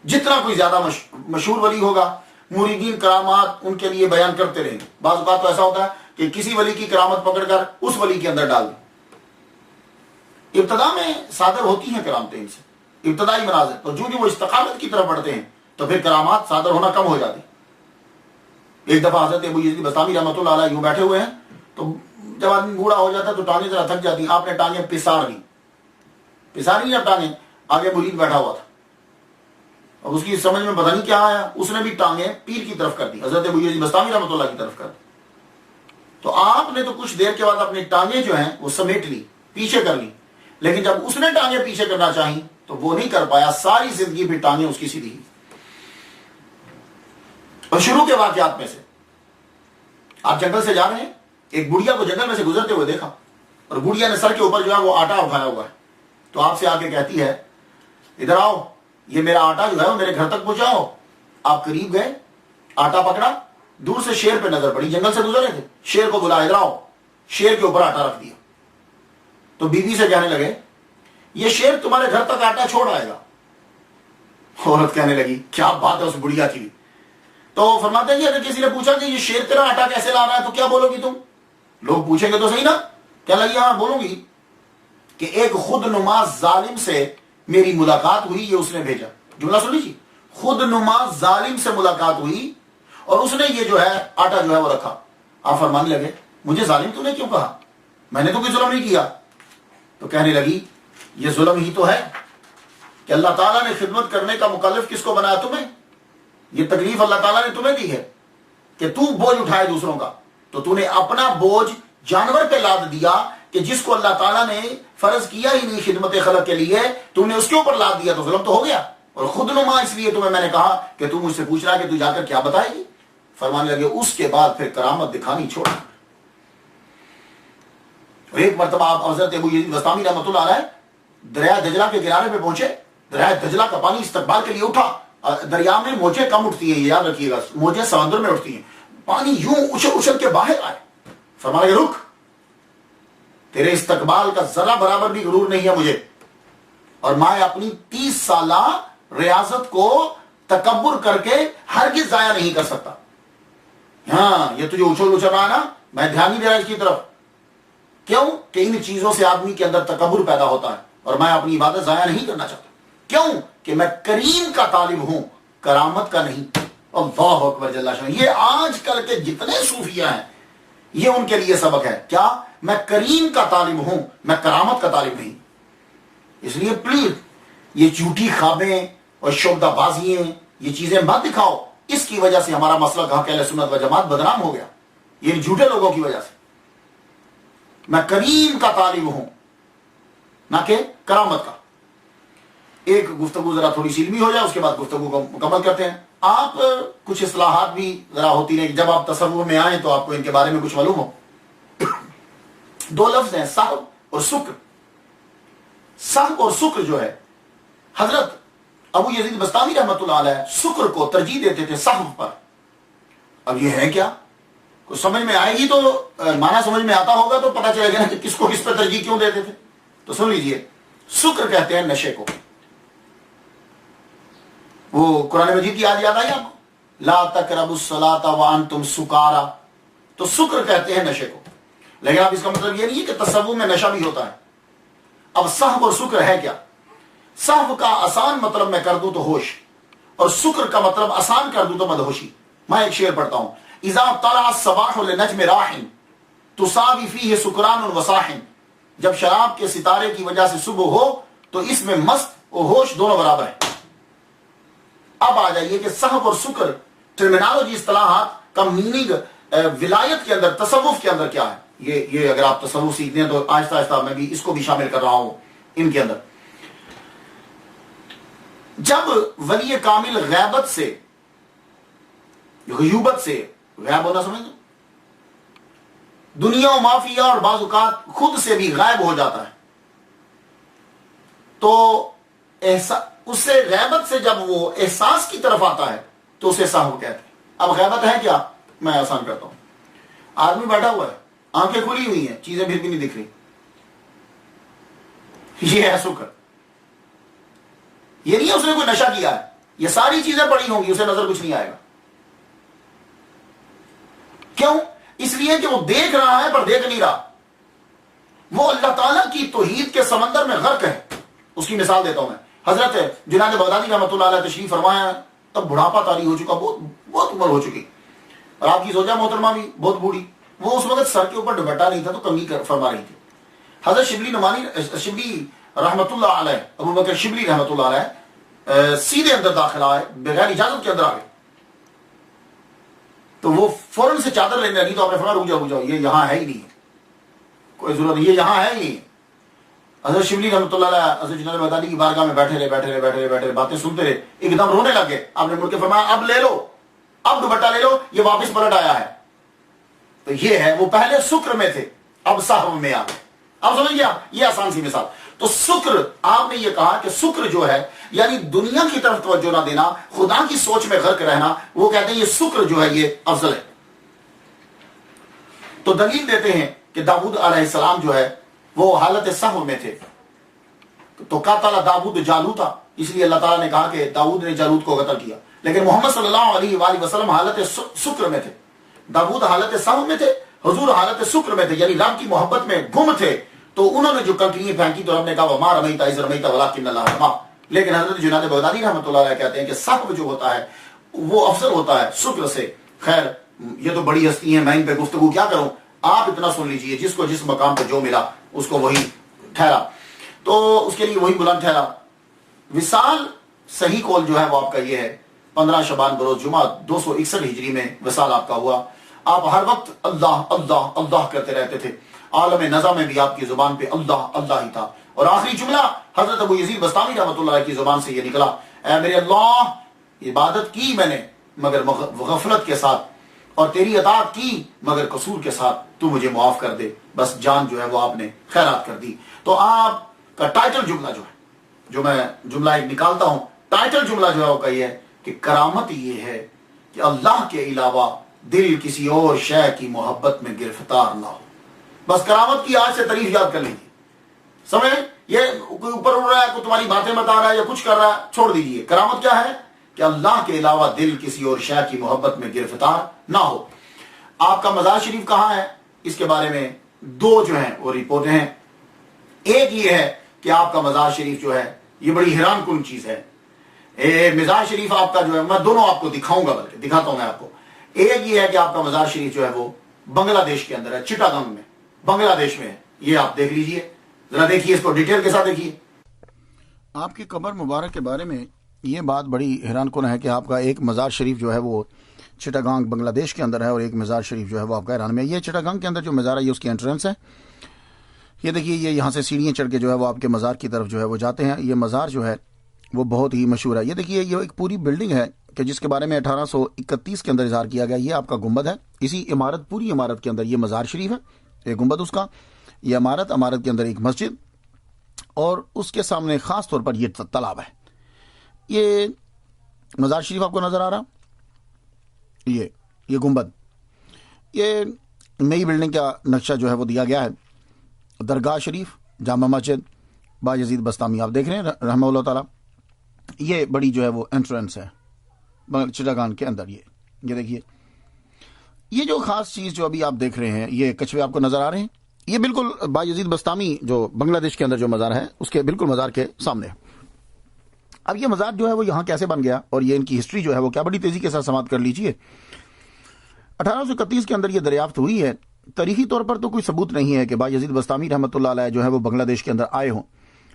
S1: جتنا کوئی زیادہ مشہور ولی ہوگا مریدین کرامات ان کے لیے بیان کرتے رہیں. بعض اوقات تو ایسا ہوتا ہے کہ کسی ولی کی کرامت پکڑ کر اس ولی کے اندر ڈال دیں. ابتدا میں صادر ہوتی ہیں کرامتیں ان سے، ابتدائی مناظر، تو جو وہ استقامت کی طرف بڑھتے ہیں تو پھر کرامات صادر ہونا کم ہو جاتی. ایک دفعہ حضرت ابو یزید بستامی رحمۃ اللہ علیہ یوں بیٹھے ہوئے ہیں، تو جب آدمی بوڑھا ہو جاتا ہے تو ٹانگیں ذرا تھک جاتی ہیں. آپ نے ٹانگیں پسار لی اب ٹانگیں، آگے مرید بیٹھا ہوا تھا، اب اس کی سمجھ میں پتہ نہیں کیا آیا، اس نے بھی ٹانگیں پیر کی طرف کر دی، حضرت ابو یزید بستامی رحمۃ اللہ کی طرف کر دی. تو آپ نے تو کچھ دیر کے بعد اپنی ٹانگیں جو ہیں وہ سمیٹ لی، پیچھے کر لی، لیکن جب اس نے ٹانگیں پیچھے کرنا چاہی تو وہ نہیں کر پایا. ساری زندگی پھر ٹانگیں اس کی سیدھی. اور شروع کے واقعات میں سے، آپ جنگل سے جا رہے ہیں، ایک بڑھیا کو جنگل میں سے گزرتے ہوئے دیکھا، اور بڑھیا نے سر کے اوپر جو ہے وہ آٹا اٹھایا ہوا ہے. تو آپ سے آ کے کہتی ہے ادھر آؤ، یہ میرا آٹا جو ہے وہ میرے گھر تک پہنچاؤ. آپ قریب گئے، آٹا پکڑا، دور سے شیر پہ نظر پڑی، جنگل سے گزر رہے تھے، شیر کو بلا ادھر آؤ، شیر کے اوپر آٹا رکھ دیا. تو بیوی سے کہنے لگے یہ شیر تمہارے گھر تک آٹا چھوڑ آئے گا. عورت کہنے لگی کیا بات ہے اس بڑھیا کی. تو فرماتے ہیں کہ اگر کسی نے پوچھا کہ یہ شیر تیرا آٹا کیسے لا رہا ہے تو کیا بولو گی تم؟ لوگ پوچھیں گے تو صحیح نا، کیا لگی؟ ہاں بولوں گی کہ ایک خود نما ظالم سے میری ملاقات ہوئی، یہ اس نے بھیجا. جملہ سن لیجیے، خود نما ظالم سے ملاقات ہوئی اور اس نے یہ جو ہے آٹا جو ہے وہ رکھا. آپ فرمانے لگے مجھے ظالم تو نے کیوں کہا، میں نے تو کوئی ظلم نہیں کیا. تو کہنے لگی یہ ظلم ہی تو ہے کہ اللہ تعالیٰ نے خدمت کرنے کا مکلف کس کو بنایا؟ تمہیں. یہ تکلیف اللہ تعالیٰ نے تمہیں دی ہے کہ تو بوجھ اٹھائے دوسروں کا، تو تو نے اپنا بوجھ جانور پہ لاد دیا کہ جس کو اللہ تعالیٰ نے فرض کیا ہی نہیں خدمت خلق کے لیے، تو نے اس کے اوپر لاد دیا، تو ظلم تو ہو گیا. اور خود نما اس لیے تمہیں میں نے کہا کہ تو مجھ سے پوچھ رہا کہ تو جا کر کیا بتائے گی. فرمانے لگے اس کے بعد پھر کرامت دکھانی چھوڑا. اور ایک مرتبہ آپ حضرت ابو یزید بستامی رحمۃ اللہ علیہ دریا دجلہ کے کنارے پہ پہنچے. دریا دجلہ کا پانی استقبال کے لیے اٹھا. دریا میں موجیں کم اٹھتی ہیں، یہ یاد رکھیے گا، موجیں سمندر میں اٹھتی ہیں. پانی یوں اچھل اچھل کے باہر آئے. فرمانے لگے رک، تیرے استقبال کا ذرا برابر بھی غرور نہیں ہے مجھے، اور میں اپنی 30 سالہ ریاضت کو تکبر کر کے ہرگز ضائع نہیں کر سکتا. ہاں یہ تجھے اچھل اچھل رہا نا، میں دھیان نہیں دے رہا اس کی طرف. کیوں کہ ان چیزوں سے آدمی کے اندر تکبر پیدا ہوتا ہے، اور میں اپنی عبادت ضائع نہیں کرنا چاہتا. کیوں کہ میں کریم کا طالب ہوں، کرامت کا نہیں. اللہ اکبر جل شانہ. یہ آج کل کے جتنے صوفیہ ہیں یہ ان کے لیے سبق ہے. کیا؟ میں کریم کا طالب ہوں، میں کرامت کا طالب نہیں. اس لیے پلیز یہ جھوٹی خوابیں اور شعبدہ بازیاں یہ چیزیں مت دکھاؤ. اس کی وجہ سے ہمارا مسئلہ کہا کہ اہل سنت و جماعت بدنام ہو گیا، یہ جھوٹے لوگوں کی وجہ سے. میں کریم کا طالب ہوں نہ کہ کرامت کا. ایک گفتگو ذرا تھوڑی سی علمی ہو جائے، اس کے بعد گفتگو کو مکمل کرتے ہیں. آپ کچھ اصلاحات بھی ذرا ہوتی رہیں، جب آپ تصور میں آئیں تو آپ کو ان کے بارے میں کچھ معلوم ہو. 2 لفظ ہیں، صحب اور سکر. صحب اور سکر جو ہے، حضرت ابو یزید بستامی رحمۃ اللہ علیہ سکر کو ترجیح دیتے تھے صحب پر. اب یہ ہے کیا؟ کچھ سمجھ میں آئے گی تو معنی سمجھ میں آتا ہوگا تو پتہ چلے گا نا کہ کس کو کس پر ترجیح کیوں دیتے تھے. تو سن لیجئے، سکر کہتے ہیں نشے کو. وہ قرآن مجید کی آیت یاد آئی آپ کو، لا تقربوا الصلاۃ وانتم سکارا. تو سکر کہتے ہیں نشے کو. لیکن اب اس کا مطلب یہ نہیں ہے کہ تصوف میں نشہ بھی ہوتا ہے. اب صحب اور سکر ہے کیا؟ صحب کا آسان مطلب میں کر دوں تو ہوش، اور سکر کا مطلب آسان کر دوں تو مدہوشی. میں ایک شعر پڑھتا ہوں، اذا طلع الصباح لنجم راح تساوی فیہ سکران وصاح. جب شراب کے ستارے کی وجہ سے صبح ہو تو اس میں مست اور ہوش دونوں برابر ہیں. اب آ جائیے کہ صحب اور سکر ٹرمینالوجی اصطلاحات کا میننگ ولایت کے اندر، تصوف کے اندر کیا ہے. یہ اگر آپ تصوف سیکھتے ہیں تو آہستہ آہستہ میں بھی اس کو بھی شامل کر رہا ہوں ان کے اندر. جب ولی کامل غیبت سے، غیوبت سے، غیب ہونا سمجھ دنیا و مافیا اور بعض اوقات خود سے بھی غائب ہو جاتا ہے، تو اس سے غیبت سے جب وہ احساس کی طرف آتا ہے تو اسے صاحب کہتے ہیں. اب غیبت ہے کیا؟ میں آسان کرتا ہوں. آدمی بیٹھا ہوا ہے، آنکھیں کھلی ہوئی ہیں، چیزیں بھی نہیں دکھ رہی، یہ ہے سکر. یہ نہیں ہے اس نے کوئی نشہ کیا ہے، یہ ساری چیزیں پڑی ہوں گی، اسے نظر کچھ نہیں آئے گا. کیوں؟ اس لیے کہ وہ دیکھ رہا ہے پر دیکھ نہیں رہا، وہ اللہ تعالیٰ کی توحید کے سمندر میں غرق ہے۔ اس کی مثال دیتا ہوں میں، حضرت جنید بغدادی رحمۃ اللہ علیہ تشریف فرمایا، تب بڑھاپا طاری ہو چکا، بہت عمر ہو چکی، اور آپ کی زوجہ محترمہ بھی بہت بوڑھی، وہ اس وقت سر کے اوپر دوپٹہ نہیں تھا تو کنگھی فرما رہی تھی۔ حضرت شبلی رحمۃ اللہ علیہ، ابو بکر شبلی رحمۃ اللہ علیہ سیدھے اندر داخل آئے، بغیر اجازت کے اندر آ گئے، تو وہ فوراً سے چادر لینے لگی، تو آپ نے فرمایا رک جاؤ، یہ یہاں ہے ہی نہیں، کوئی ضرورت نہیں، یہ یہاں ہے ہی نہیں۔ حضرت شبلی رحمۃ اللہ علیہ حضرت جنید بغدادی کی بارگاہ میں بیٹھے رہے، باتیں سنتے رہے، ایک دم رونے لگے۔ آپ نے مڑ کے فرمایا اب لے لو، اب دوپٹہ لے لو، یہ واپس پلٹ آیا ہے۔ تو یہ ہے، وہ پہلے سکر میں تھے، اب سہو میں آ گئے۔ اب سمجھ گیا؟ یہ آسان سی مثال۔ تو سکر، آپ نے یہ کہا کہ سکر جو ہے یعنی دنیا کی طرف توجہ نہ دینا، خدا کی سوچ میں غرق رہنا، وہ کہتے ہیں یہ سکر جو ہے یہ افضل ہے۔ تو دلیل دیتے ہیں کہ داؤد علیہ السلام جو ہے وہ حالت سہو میں تھے، تو قاتل داؤد جالوتا، اس لیے اللہ تعالیٰ نے کہا کہ داؤد نے جالوت کو قتل کیا، لیکن محمد صلی اللہ علیہ وآلہ وسلم حالت سکر میں تھے، داؤد حالت سہو میں تھے، حضور حالت سکر میں تھے، یعنی رب کی محبت میں گم تھے۔ تو انہوں نے جو کنکریاں پھینکی تو رب نے کہا وما رمیت اذ رمیت ولکن اللہ رمی۔ لیکن حضرت جنید بغدادی رحمۃ اللہ علیہ کہتے ہیں کہ سہو جو ہوتا ہے وہ افضل ہوتا ہے سکر سے۔ خیر یہ تو بڑی ہستی ہیں، میں ان پہ گفتگو کیا کروں، آپ اتنا سن لیجئے، جس کو جس مقام پہ جو ملا اس کو وہی ٹھہرا، تو اس کے لیے وہی بلند ٹھہرا۔ وصال صحیح قول جو ہے وہ آپ کا یہ ہے، 15 شعبان بروز جمعہ 261 ہجری میں وصال آپ کا ہوا۔ آپ ہر وقت اللہ اللہ اللہ کرتے رہتے تھے، عالم نظام میں بھی آپ کی زبان پہ اللہ اللہ ہی تھا، اور آخری جملہ حضرت ابو یزید بستامی رحمۃ اللہ علیہ کی زبان سے یہ نکلا، اے میرے اللہ، عبادت کی میں نے مگر غفلت کے ساتھ، اور تیری اطاعت کی مگر قصور کے ساتھ، تو مجھے معاف کر دے۔ بس جان جو ہے وہ آپ نے خیرات کر دی۔ تو آپ کا ٹائٹل جملہ جو ہے، جو میں جملہ ایک نکالتا ہوں، ٹائٹل جملہ جو ہے وہ کہی ہے کہ کرامت یہ ہے کہ اللہ کے علاوہ دل کسی اور شے کی محبت میں گرفتار نہ ہو۔ بس کرامت کی آج سے تعریف یاد کر لیجیے، سمجھ؟ یہ کوئی اوپر اڑ رہا ہے، کوئی تمہاری باتیں بتا رہا ہے یا کچھ کر رہا ہے، چھوڑ دیجیے۔ کرامت کیا ہے کہ اللہ کے علاوہ دل کسی اور شے کی محبت میں گرفتار نہ ہو۔ آپ کا مزار شریف کہاں ہے، اس کے بارے میں دو جو ہیں وہ رپورٹیں ہیں۔ ایک یہ ہے کہ آپ کا مزار شریف جو ہے یہ بڑی حیران کن چیز ہے۔ مزار شریف آپ کا جو ہے، میں دونوں آپ کو دکھاؤں گا، بلکہ دکھاتا ہوں میں آپ کو۔ ایک یہ ہے کہ آپ کا مزار شریف جو ہے وہ بنگلہ دیش کے اندر ہے، چٹاگنگ میں، بنگلہ دیش میں ہے۔ یہ آپ دیکھ لیجئے، ذرا دیکھیے اس کو ڈیٹیل کے ساتھ دیکھیے۔
S2: آپ کی قبر مبارک کے بارے میں یہ بات بڑی حیران کن ہے کہ آپ کا ایک مزار شریف جو ہے وہ چٹاگانگ بنگلہ دیش کے اندر ہے، اور ایک مزار شریف جو ہے وہ آپ کا ایران میں۔ یہ چٹاگانگ کے اندر جو مزار ہے یہ اس کی انٹرنس ہے۔ یہ دیکھیے، یہ یہاں سے سیڑھیاں چڑھ کے جو ہے وہ آپ کے مزار کی طرف جو ہے وہ جاتے ہیں۔ یہ مزار جو ہے وہ بہت ہی مشہور ہے۔ یہ دیکھیے، یہ ایک پوری بلڈنگ ہے کہ جس کے بارے میں 1831 کے اندر اظہار کیا گیا۔ یہ آپ کا گنبد ہے، اسی عمارت، پوری عمارت کے اندر یہ مزار شریف ہے، ایک گنبد اس کا، یہ عمارت کے اندر ایک مسجد، اور اس کے سامنے خاص طور پر یہ تالاب ہے۔ یہ مزار شریف آپ کو نظر آ رہا، یہ گنبد، یہ نئی بلڈنگ کا نقشہ جو ہے وہ دیا گیا ہے۔ درگاہ شریف، جامع مسجد، بایزید بستامی آپ دیکھ رہے ہیں رحمہ اللہ تعالی۔ یہ بڑی جو ہے وہ انٹرنس ہے چٹاگان کے اندر۔ یہ دیکھیے، یہ جو خاص چیز جو ابھی آپ دیکھ رہے ہیں، یہ کچھوے آپ کو نظر آ رہے ہیں، یہ بالکل بایزید بستامی جو بنگلہ دیش کے اندر جو مزار ہے اس کے بالکل مزار کے سامنے ہے۔ اب یہ مزار جو ہے وہ یہاں کیسے بن گیا، اور یہ ان کی ہسٹری جو ہے وہ کیا، بڑی تیزی کے ساتھ سماعت کر لیجئے۔ 1831 کے اندر یہ دریافت ہوئی ہے۔ تاریخی طور پر تو کوئی ثبوت نہیں ہے کہ بایزید بستامی رحمۃ اللہ علیہ جو ہے وہ بنگلہ دیش کے اندر آئے ہوں،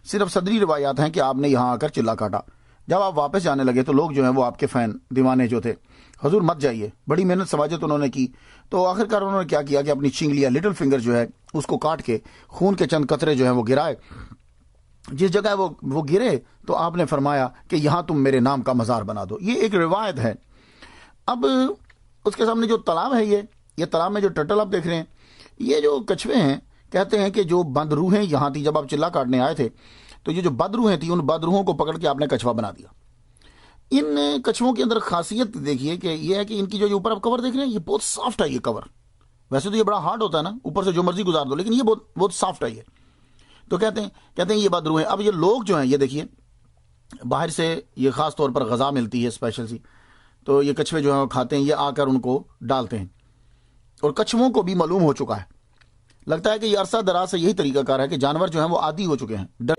S2: صرف صدری روایات ہیں کہ آپ نے یہاں آ کر چلا کاٹا۔ جب آپ واپس جانے لگے تو لوگ جو ہیں وہ آپ کے فین دیوانے جو تھے، حضور مت جائیے، بڑی محنت سواجت انہوں نے کی، تو آخرکار انہوں نے کیا کیا کہ اپنی چنگلیاں، لٹل فنگر جو ہے اس کو کاٹ کے خون کے چند قطرے جو ہیں وہ گرائے۔ جس جگہ وہ گرے تو آپ نے فرمایا کہ یہاں تم میرے نام کا مزار بنا دو۔ یہ ایک روایت ہے۔ اب اس کے سامنے جو تالاب ہے، یہ تالاب میں جو ٹرٹل آپ دیکھ رہے ہیں، یہ جو کچھوے ہیں، کہتے ہیں کہ جو بد روحیں یہاں تھی جب آپ چلا کاٹنے آئے تھے، تو یہ جو بد روحیں تھیں، ان بد روحوں کو پکڑ کے آپ نے کچھوا بنا دیا۔ ان کچھووں کے اندر خاصیت دیکھیے کہ یہ ہے کہ ان کی جو اوپر آپ کور دیکھ رہے ہیں، یہ بہت سافٹ ہے۔ یہ کور ویسے تو یہ بڑا ہارڈ ہوتا ہے نا، اوپر سے جو مرضی گزار دو، لیکن یہ بہت سافٹ ہے۔ یہ تو کہتے ہیں یہ بد روحیں۔ اب یہ لوگ جو ہیں، یہ دیکھیے، باہر سے یہ خاص طور پر غذا ملتی ہے اسپیشل سی، تو یہ کچھوے جو ہیں کھاتے ہیں، یہ آ کر ان کو ڈالتے ہیں، اور کچھووں کو بھی معلوم ہو چکا ہے. لگتا ہے کہ یہ عرصہ دراز سے یہی طریقہ کار ہے کہ جانور جو ہیں وہ عادی ہو چکے ہیں،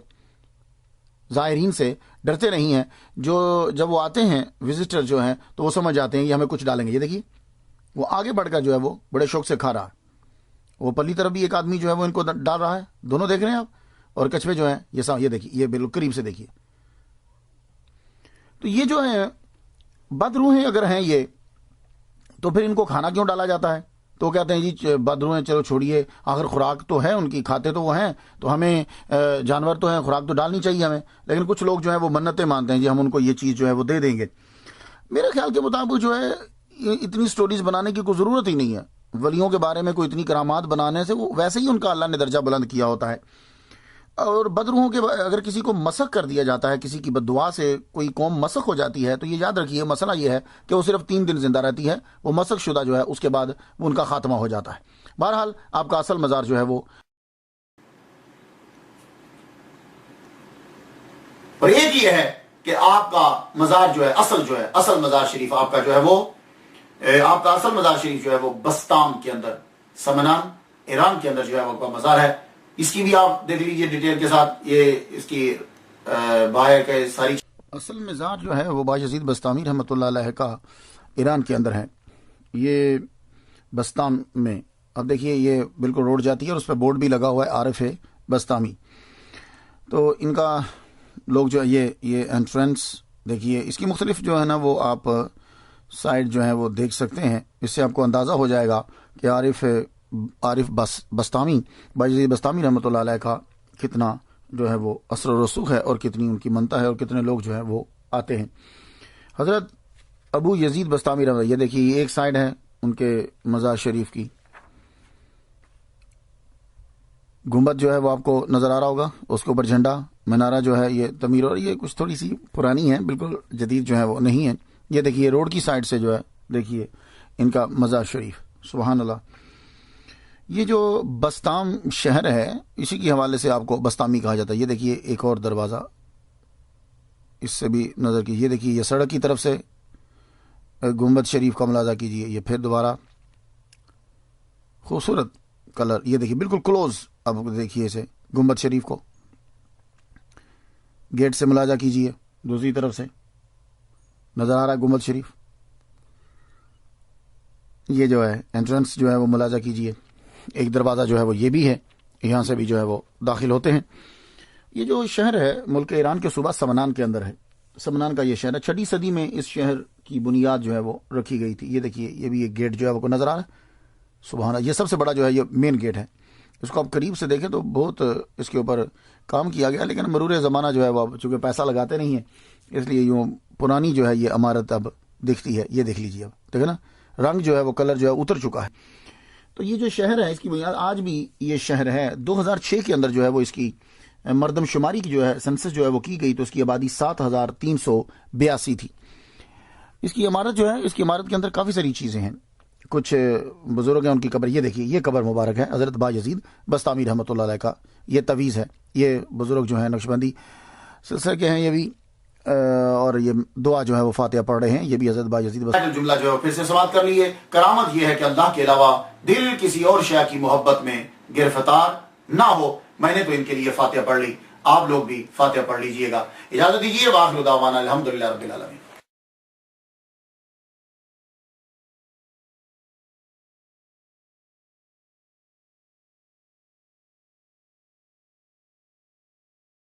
S2: زائرین سے ڈرتے نہیں ہیں. جو جب وہ آتے ہیں وزٹر جو ہیں تو وہ سمجھ جاتے ہیں یہ ہمیں کچھ ڈالیں گے. یہ دیکھیے وہ آگے بڑھ کر جو ہے وہ بڑے شوق سے کھا رہا ہے. وہ پلی طرف بھی ایک آدمی جو ہے وہ ان کو ڈال رہا ہے. دونوں دیکھ رہے ہیں آپ. اور کچھوے جو ہیں یہ دیکھیے، یہ بالکل قریب سے دیکھیے. تو یہ جو ہے بدروہیں اگر ہیں یہ، تو پھر ان کو کھانا کیوں ڈالا جاتا ہے؟ تو کہتے ہیں جی بدروہیں چلو چھوڑیے، آخر خوراک تو ہے ان کی، کھاتے تو وہ ہیں، تو ہمیں جانور تو ہیں، خوراک تو ڈالنی چاہیے ہمیں. لیکن کچھ لوگ جو ہیں وہ منتیں مانتے ہیں جی ہم ان کو یہ چیز جو ہے وہ دے دیں گے. میرے خیال کے مطابق جو ہے اتنی سٹوریز بنانے کی کوئی ضرورت ہی نہیں ہے. ولیوں کے بارے میں کوئی اتنی کرامات بنانے سے وہ ویسے ہی ان کا اللہ نے درجہ بلند کیا ہوتا ہے. اور بدروحوں کے اگر کسی کو مسخ کر دیا جاتا ہے، کسی کی بددعا سے کوئی قوم مسخ ہو جاتی ہے، تو یہ یاد رکھیے مسئلہ یہ ہے کہ وہ صرف 3 دن زندہ رہتی ہے. وہ مسخ شدہ جو ہے اس کے بعد وہ ان کا خاتمہ ہو جاتا ہے. بہرحال آپ کا اصل مزار جو ہے وہ،
S1: اور ایک یہ ہے کہ آپ کا مزار جو ہے اصل مزار شریف آپ کا جو ہے وہ، آپ کا اصل مزار شریف جو ہے وہ بستام کے اندر، سمنان ایران کے اندر جو ہے وہ آپ کا مزار ہے. اس کی بھی آپ دیکھ لیجئے ڈیٹیل کے ساتھ. یہ اس کی باہر کے ساری
S2: اصل مزار جو ہے وہ بایزید بسطامی رحمۃ اللہ علیہ کا ایران کے اندر ہے. یہ بستام میں اب دیکھیے یہ بالکل روڈ جاتی ہے اور اس پہ بورڈ بھی لگا ہوا ہے عارف بسطامی. تو ان کا لوگ جو ہے یہ انٹرنس دیکھیے، اس کی مختلف جو ہے نا وہ آپ سائڈ جو ہے وہ دیکھ سکتے ہیں. اس سے آپ کو اندازہ ہو جائے گا کہ عارف بسطامی بایزید بسطامی رحمۃ اللہ علیہ کا کتنا جو ہے وہ اثر و رسوخ ہے اور کتنی ان کی منتا ہے اور کتنے لوگ جو ہے وہ آتے ہیں. حضرت ابو یزید بسطامی رحمۃ اللہ، یہ دیکھیے یہ ایک سائڈ ہے ان کے مزار شریف کی. گنبد جو ہے وہ آپ کو نظر آ رہا ہوگا، اس کے اوپر جھنڈا، منارہ جو ہے یہ تعمیر، اور یہ کچھ تھوڑی سی پرانی ہے، بالکل جدید جو ہے وہ نہیں ہے. یہ دیکھیے روڈ کی سائڈ سے جو ہے دیکھیے ان کا مزار شریف. سبحان اللہ. یہ جو بستام شہر ہے اسی کے حوالے سے آپ کو بستامی کہا جاتا ہے. یہ دیکھیے ایک اور دروازہ اس سے بھی نظر کی. یہ دیکھیے یہ سڑک کی طرف سے گنبد شریف کا ملاحظہ کیجیے. یہ پھر دوبارہ خوبصورت کلر. یہ دیکھیے بالکل کلوز اب دیکھیے اسے گنبد شریف کو. گیٹ سے ملاحظہ کیجیے، دوسری طرف سے نظر آ رہا ہے گنبد شریف. یہ جو ہے انٹرنس جو ہے وہ ملاحظہ کیجیے. ایک دروازہ جو ہے وہ یہ بھی ہے، یہاں سے بھی جو ہے وہ داخل ہوتے ہیں. یہ جو شہر ہے ملک ایران کے صوبہ سمنان کے اندر ہے. سمنان کا یہ شہر ہے. 6 صدی میں اس شہر کی بنیاد جو ہے وہ رکھی گئی تھی. یہ دیکھیے یہ بھی ایک گیٹ جو ہے وہ کو نظر آ رہا ہے. سبحان اللہ. یہ سب سے بڑا جو ہے یہ مین گیٹ ہے. اس کو آپ قریب سے دیکھیں تو بہت اس کے اوپر کام کیا گیا، لیکن مرور زمانہ جو ہے وہ چونکہ پیسہ لگاتے نہیں ہیں اس لیے یوں پرانی جو ہے یہ عمارت اب دکھتی ہے. یہ دیکھ لیجیے، اب دیکھیں نا رنگ جو ہے وہ کلر جو ہے اتر چکا ہے. تو یہ جو شہر ہے اس کی بنیاد آج بھی یہ شہر ہے. 2006 کے اندر جو ہے وہ اس کی مردم شماری کی جو ہے سنسس جو ہے وہ کی گئی تو اس کی آبادی 7382 تھی. اس کی عمارت جو ہے اس کی عمارت کے اندر کافی ساری چیزیں ہیں. کچھ بزرگ ہیں ان کی قبر. یہ دیکھیے یہ قبر مبارک ہے حضرت بایزید بسطامی رحمۃ اللہ علیہ کا. یہ تویز ہے. یہ بزرگ جو ہیں نقشبندی سلسلے کے ہیں یہ بھی، اور یہ دعا جو ہے وہ فاتحہ پڑھ رہے ہیں. یہ بھی حضرت بایزید
S1: جملہ جو ہے پھر سے سماعت کر لیے. کرامت یہ ہے کہ اللہ کے علاوہ دل کسی اور شے کی محبت میں گرفتار نہ ہو. میں نے تو ان کے لیے فاتحہ پڑھ لی، آپ لوگ بھی فاتحہ پڑھ لیجئے گا. اجازت دیجیے. واخر دعوانا الحمدللہ رب العالمین.